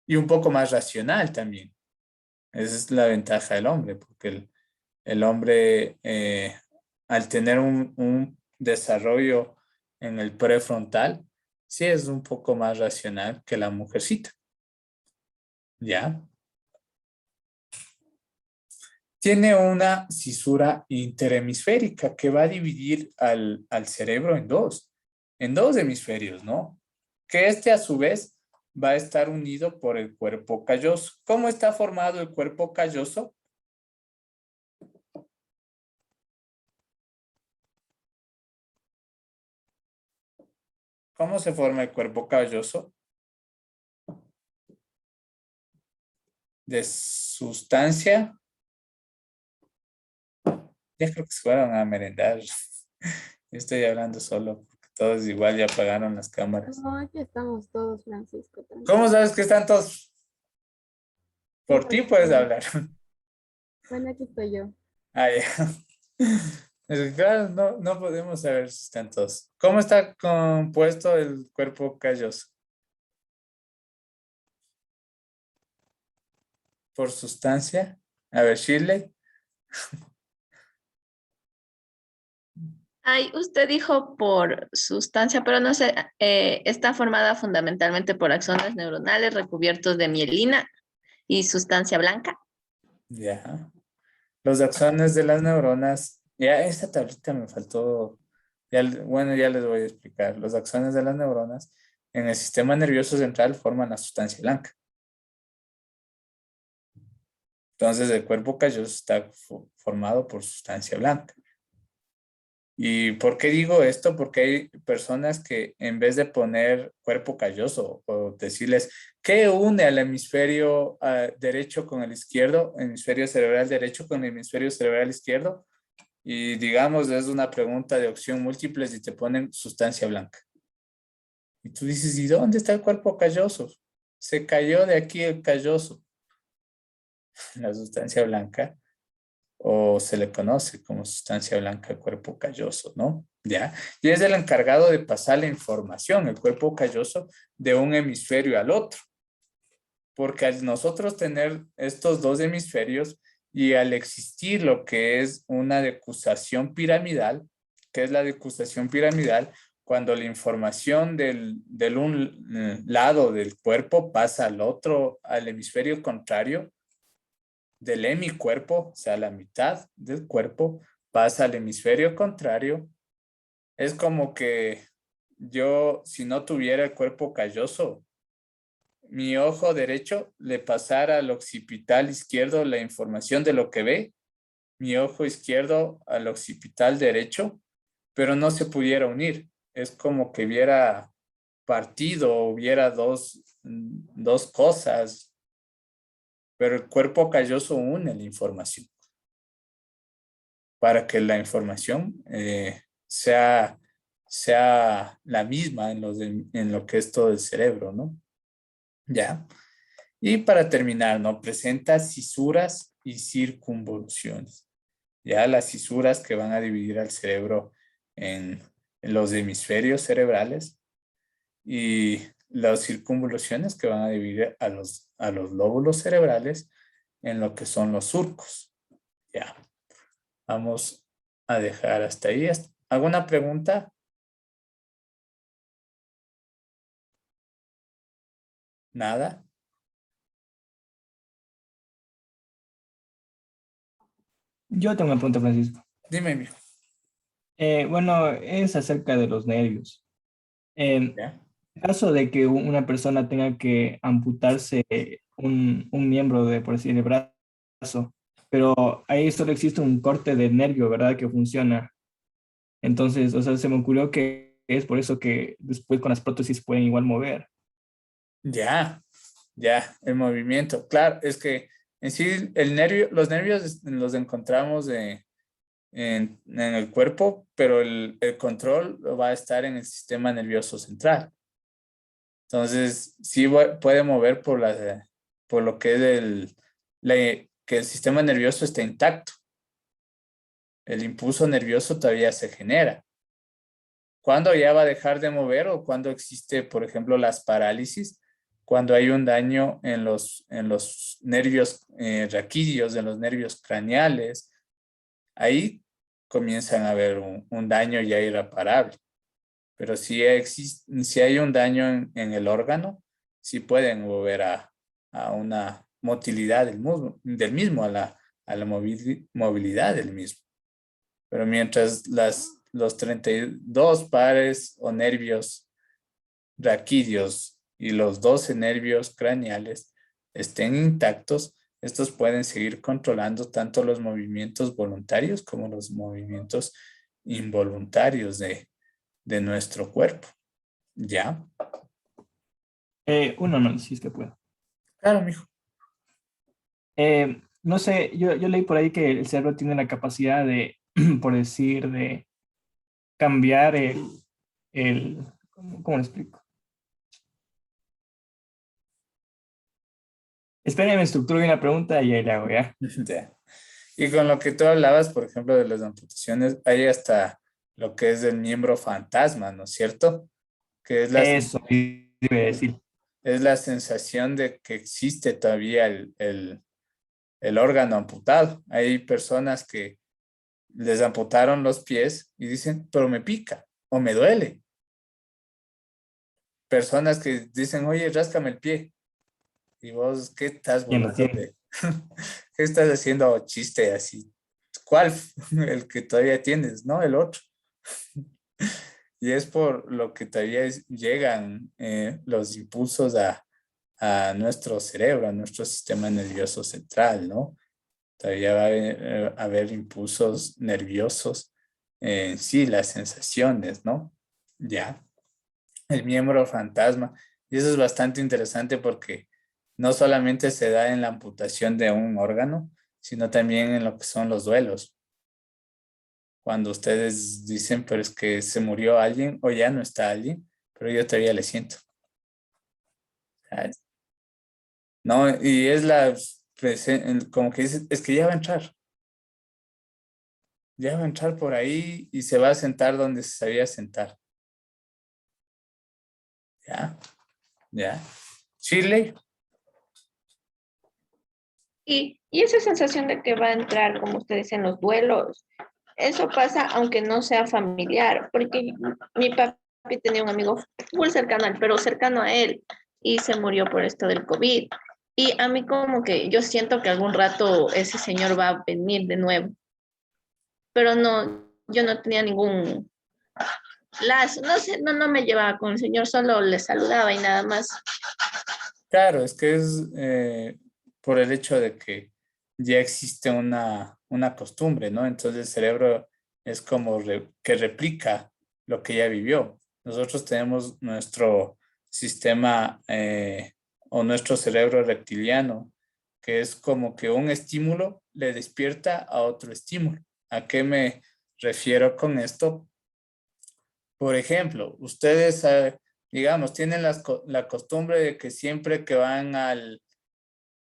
y un poco más racional también. Esa es la ventaja del hombre, porque el hombre, al tener un desarrollo en el prefrontal, sí es un poco más racional que la mujercita. ¿Ya? Tiene una cisura interhemisférica que va a dividir al cerebro en dos hemisferios, ¿no? Que a su vez va a estar unido por el cuerpo calloso. ¿Cómo está formado el cuerpo calloso? ¿Cómo se forma el cuerpo calloso? De sustancia. Ya creo que se fueron a merendar. Yo estoy hablando solo porque todos igual ya apagaron las cámaras. No, aquí estamos todos, Francisco. ¿Cómo sabes que están todos? Por ti puedes hablar. Bueno, aquí estoy yo. Ah, ya. Es que, claro, no podemos saber si están todos. ¿Cómo está compuesto el cuerpo calloso? ¿Por sustancia? A ver, Shirley. Ay, usted dijo por sustancia, pero no sé, está formada fundamentalmente por axones neuronales recubiertos de mielina y sustancia blanca. Ya. Los axones de las neuronas. Ya, esta tablita me faltó. Bueno, ya les voy a explicar. Los axones de las neuronas en el sistema nervioso central forman la sustancia blanca. Entonces, el cuerpo calloso está formado por sustancia blanca. ¿Y por qué digo esto? Porque hay personas que en vez de poner cuerpo calloso o decirles ¿qué une al hemisferio derecho con el izquierdo? Hemisferio cerebral derecho con el hemisferio cerebral izquierdo. Y digamos, es una pregunta de opción múltiple y te ponen sustancia blanca. Y tú dices, ¿y dónde está el cuerpo calloso? Se cayó de aquí el calloso. La sustancia blanca, o se le conoce como sustancia blanca al cuerpo calloso, ¿no? ¿Ya? Y es el encargado de pasar la información, el cuerpo calloso, de un hemisferio al otro. Porque al nosotros tener estos dos hemisferios y al existir lo que es una decusación piramidal, que es la decusación piramidal, cuando la información del un lado del cuerpo pasa al otro, al hemisferio contrario, del hemicuerpo, o sea, la mitad del cuerpo, pasa al hemisferio contrario. Es como que yo, si no tuviera el cuerpo calloso, mi ojo derecho le pasara al occipital izquierdo la información de lo que ve, mi ojo izquierdo al occipital derecho, pero no se pudiera unir. Es como que hubiera partido, hubiera dos cosas, pero el cuerpo calloso une la información para que la información sea la misma en lo que es todo el cerebro, ¿no? Ya. Y para terminar, ¿no? Presenta cisuras y circunvoluciones. Ya, las cisuras que van a dividir al cerebro en los hemisferios cerebrales y las circunvoluciones que van a dividir a los lóbulos cerebrales en lo que son los surcos. Ya. Vamos a dejar hasta ahí. ¿Alguna pregunta? ¿Nada? Yo tengo una pregunta, Francisco. Dime, mijo. Bueno, es acerca de los nervios. En caso de que una persona tenga que amputarse un miembro por decir, el brazo, pero ahí solo existe un corte de nervio, ¿verdad? Que funciona. Entonces, o sea, se me ocurrió que es por eso que después con las prótesis pueden igual mover. Ya, el movimiento. Claro, es que en sí los nervios los encontramos en el cuerpo, pero el control va a estar en el sistema nervioso central. Entonces, sí puede mover por lo que es que el sistema nervioso está intacto. El impulso nervioso todavía se genera. ¿Cuándo ya va a dejar de mover o cuando existe, por ejemplo, las parálisis? Cuando hay un daño en los nervios raquídeos, en los nervios craneales, ahí comienzan a haber un daño ya irreparable. Pero si hay un daño en el órgano, sí pueden mover a una motilidad del mismo, a la movilidad del mismo. Pero mientras los 32 pares o nervios raquídeos y los 12 nervios craneales estén intactos, estos pueden seguir controlando tanto los movimientos voluntarios como los movimientos involuntarios de nuestro cuerpo. ¿Ya? Uno no, si es que puedo. Claro, mijo. No sé, yo leí por ahí que el cerebro tiene la capacidad de, por decir, de cambiar ¿cómo lo explico? Espérenme, estructuro bien la pregunta y ahí le hago, ¿ya? Ya. Y con lo que tú hablabas, por ejemplo, de las amputaciones, hay hasta lo que es el miembro fantasma, ¿no es cierto? Que es Eso, iba a decir. Es la sensación de que existe todavía el órgano amputado. Hay personas que les amputaron los pies y dicen, pero me pica o me duele. Personas que dicen, oye, ráscame el pie. Y vos, ¿qué estás burlando de? ¿Qué estás haciendo chiste así? ¿Cuál? El que todavía tienes, ¿no? El otro. Y es por lo que todavía llegan los impulsos a nuestro cerebro, a nuestro sistema nervioso central, ¿no? Todavía va a haber impulsos nerviosos en sí, las sensaciones, ¿no? Ya. El miembro fantasma. Y eso es bastante interesante porque no solamente se da en la amputación de un órgano, sino también en lo que son los duelos. Cuando ustedes dicen, pero es que se murió alguien o ya no está alguien, pero yo todavía le siento. No, y es como que dice, es que ya va a entrar. Ya va a entrar por ahí y se va a sentar donde se sabía sentar. Ya. Shirley. Y esa sensación de que va a entrar, como ustedes dicen, los duelos, eso pasa aunque no sea familiar, porque mi papi tenía un amigo muy cercano a él, pero cercano a él, y se murió por esto del COVID. Y a mí como que yo siento que algún rato ese señor va a venir de nuevo, pero no, yo no tenía ningún lazo, no sé, no me llevaba con el señor, solo le saludaba y nada más. Claro, es que es por el hecho de que ya existe una costumbre, ¿no? Entonces el cerebro es como que replica lo que ya vivió. Nosotros tenemos nuestro sistema o nuestro cerebro reptiliano, que es como que un estímulo le despierta a otro estímulo. ¿A qué me refiero con esto? Por ejemplo, ustedes, digamos, tienen la costumbre de que siempre que van al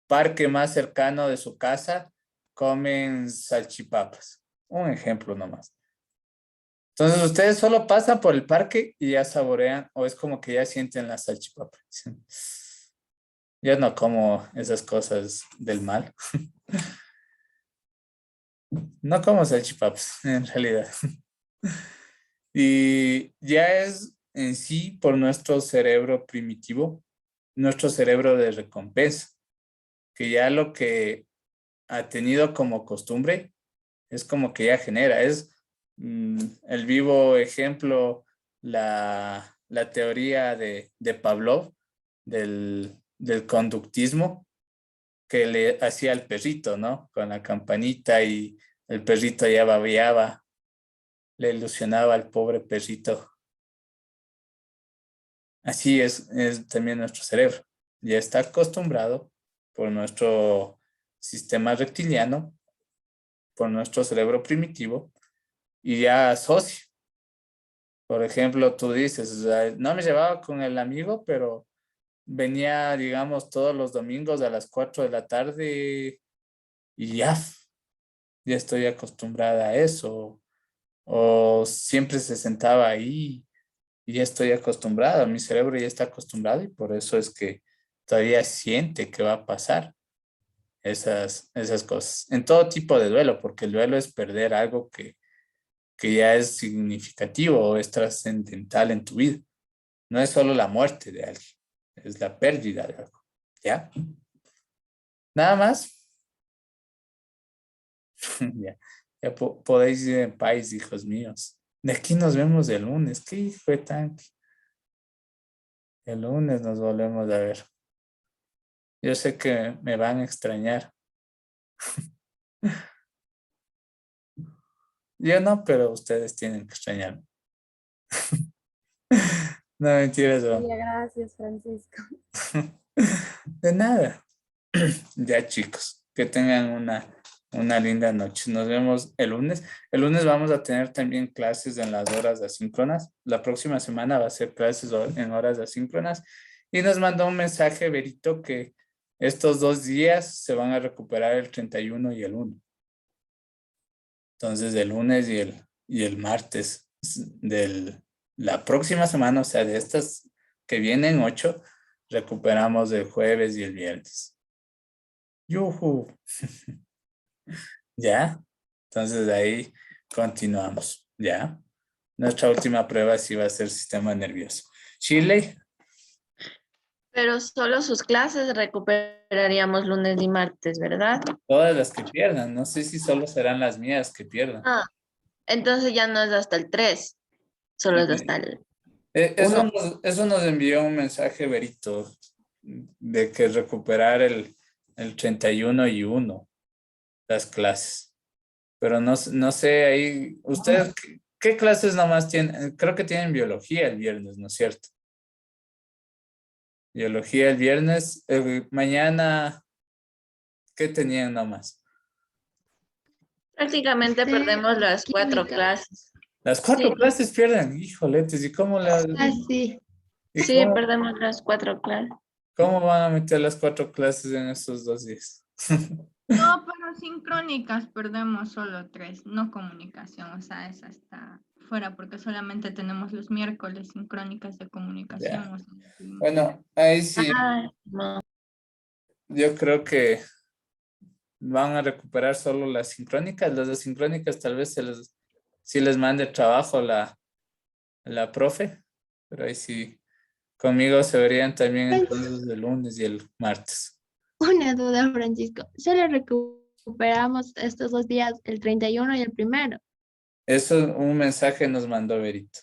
parque más cercano de su casa, comen salchipapas. Un ejemplo nomás. Entonces, ustedes solo pasan por el parque y ya saborean, o es como que ya sienten la salchipapa. Dicen, yo no como esas cosas del mal. No como salchipapas, en realidad. Y ya es en sí por nuestro cerebro primitivo, nuestro cerebro de recompensa, que ya lo que ha tenido como costumbre es como que ya genera, es el vivo ejemplo, la teoría de Pavlov del conductismo que le hacía al perrito, ¿no? Con la campanita y el perrito ya babeaba, le ilusionaba al pobre perrito. Así es también nuestro cerebro. ya está acostumbrado por nuestro sistema reptiliano, por nuestro cerebro primitivo, y ya asocia. Por ejemplo, tú dices, o sea, no me llevaba con el amigo, pero venía, digamos, todos los domingos a las 4 de la tarde y ya estoy acostumbrada a eso. O siempre se sentaba ahí y ya estoy acostumbrado, mi cerebro ya está acostumbrado y por eso es que todavía siente que va a pasar esas cosas. En todo tipo de duelo, porque el duelo es perder algo que ya es significativo o es trascendental en tu vida. No es solo la muerte de alguien, es la pérdida de algo. ¿Ya? Nada más. Ya, podéis ir en paz, hijos míos. De aquí nos vemos el lunes. ¿Qué hijo de tanque? El lunes nos volvemos a ver. Yo sé que me van a extrañar. Yo no, pero ustedes tienen que extrañarme. No, mentiras, bro. Gracias, Francisco. De nada. Ya, chicos, que tengan una linda noche. Nos vemos el lunes. El lunes vamos a tener también clases en las horas asíncronas. La próxima semana va a ser clases en horas asíncronas. Y nos mandó un mensaje, Berito, que estos 2 días se van a recuperar el 31 y el 1. Entonces, el lunes y el martes de la próxima semana, o sea, de estas que vienen 8, recuperamos el jueves y el viernes. ¡Yuhu! ¿Ya? Entonces, ahí continuamos. ¿Ya? Nuestra última prueba sí va a ser sistema nervioso. Shirley. Pero solo sus clases recuperaríamos lunes y martes, ¿verdad? Todas las que pierdan. No sé si solo serán las mías que pierdan. Ah, entonces ya no es hasta el 3, solo es hasta el Eso nos envió un mensaje, Berito, de que recuperar el 31 y 1, las clases. Pero no sé ahí, ¿ustedes qué clases nomás tienen? Creo que tienen biología el viernes, ¿no es cierto? Biología el viernes. Mañana, ¿qué tenían nomás? Prácticamente perdemos las 4 clases. Las 4 clases pierden, híjoletes, ¿y cómo las... Sí. ¿Y Sí, cómo, perdemos las 4 clases. cómo van a meter las 4 clases en estos 2 días? No, pero sincrónicas perdemos solo 3, no comunicación, o sea, esa está fuera porque solamente tenemos los miércoles sincrónicas de comunicación. Ya. O sea, Bueno, ahí sí, No. yo creo que van a recuperar solo las sincrónicas. Las asincrónicas tal vez sí les mande trabajo la profe, pero ahí sí, conmigo se verían también entonces el lunes y el martes. Una duda, Francisco. Solo recuperamos estos 2 días, el 31 y el 1. Eso un mensaje nos mandó Berito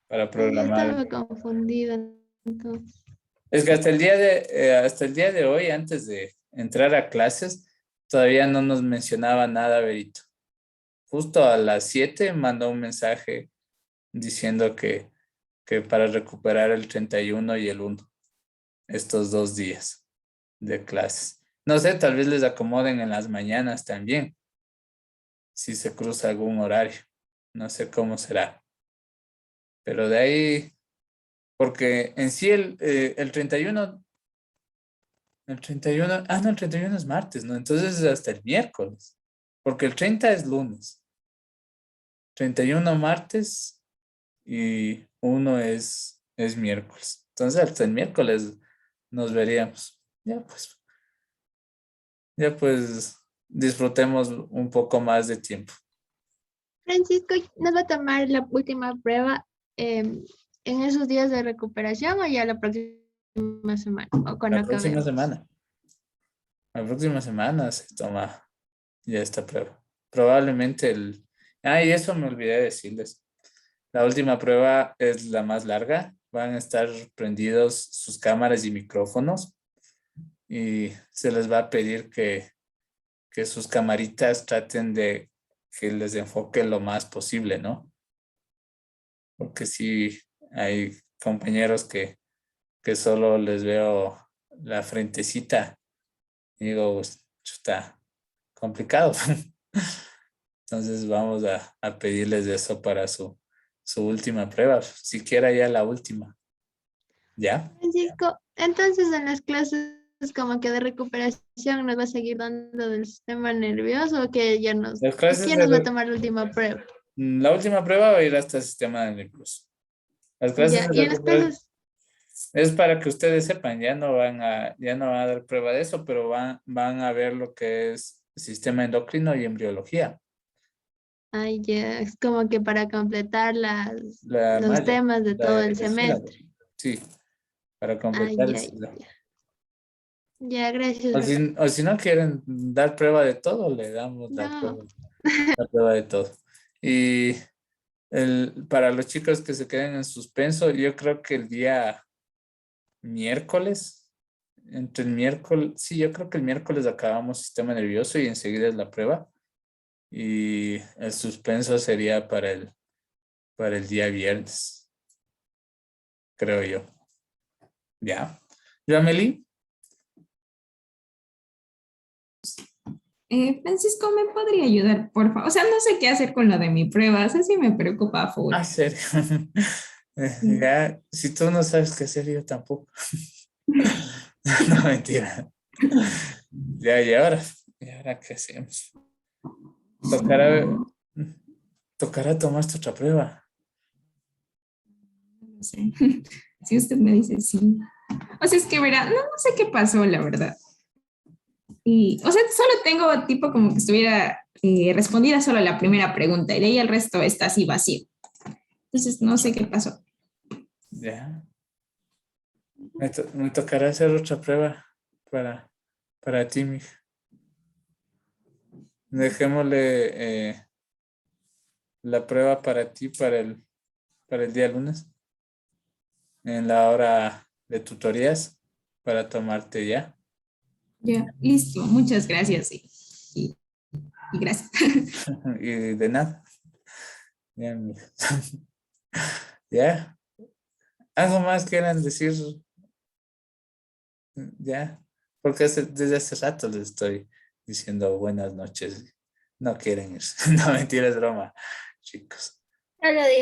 para programar. Estaba confundida entonces. Es que hasta el día de hoy, antes de entrar a clases, todavía no nos mencionaba nada Berito. Justo a las 7 mandó un mensaje diciendo que para recuperar el 31 y el 1, estos 2 días de clases. No sé, tal vez les acomoden en las mañanas también, si se cruza algún horario. No sé cómo será. Pero de ahí, porque en sí el 31, no, el 31 es martes, ¿no? Entonces es hasta el miércoles, porque el 30 es lunes, 31 martes y 1 es miércoles. Entonces hasta el miércoles nos veríamos. Ya pues disfrutemos un poco más de tiempo. Francisco, ¿nos va a tomar la última prueba en esos días de recuperación o ya la próxima semana? ¿O cuando La próxima acabemos? semana. La próxima semana se toma ya esta prueba. Probablemente y eso me olvidé de decirles. La última prueba es la más larga. Van a estar prendidos sus cámaras y micrófonos y se les va a pedir que sus camaritas traten de que les enfoque lo más posible, ¿no? Porque sí hay compañeros que solo les veo la frentecita. Y digo, pues, está complicado. Entonces vamos a pedirles eso para su última prueba, siquiera ya la última. ¿Ya? Francisco, entonces en las clases como que de recuperación nos va a seguir dando del sistema nervioso o que ya Las clases ¿quién de nos va a tomar la última prueba? la última prueba va a ir hasta el sistema nervioso. Las clases Ya, de y en las recuperación clases, es para que ustedes sepan, ya no van a dar prueba de eso, pero van a ver lo que es sistema endocrino y embriología. ay, ya, es como que para completar La los malla, temas de todo el el sílabo. semestre. Sí, para Ay, completar el ya, sílabo. ya, gracias. O si no quieren dar prueba de todo, le damos No, la prueba de todo. Y para los chicos que se queden en suspenso, yo creo que el día miércoles, sí, yo creo que el miércoles acabamos sistema nervioso y enseguida es la prueba. Y el suspenso sería para el día viernes, creo yo. ¿Ya? ¿Yo, Amelie? Francisco, ¿me podría ayudar, por favor? O sea, no sé qué hacer con lo de mi prueba, eso sí me preocupa full. Ah, serio. Sí. Ya, si tú no sabes qué hacer, yo tampoco. No, mentira. Ya, ¿y ahora qué hacemos? Tocará, tocará tomar otra prueba. No sé. Si usted me dice sí. O sea, es que verá, no sé qué pasó, la verdad. Y, o sea, solo tengo tipo como que estuviera respondida solo la primera pregunta y de ahí el resto está así vacío. Entonces, no sé qué pasó. Ya. Me tocará hacer otra prueba para ti, mija. Dejémosle la prueba para ti para el día lunes en la hora de tutorías para tomarte ya. Ya, listo, muchas gracias y gracias. Y de nada. Ya, mija. Ya. ¿Algo más quieran decir? Ya. Porque desde hace rato les estoy diciendo buenas noches. No quieren irse. No, mentira, es broma, chicos. No lo digas.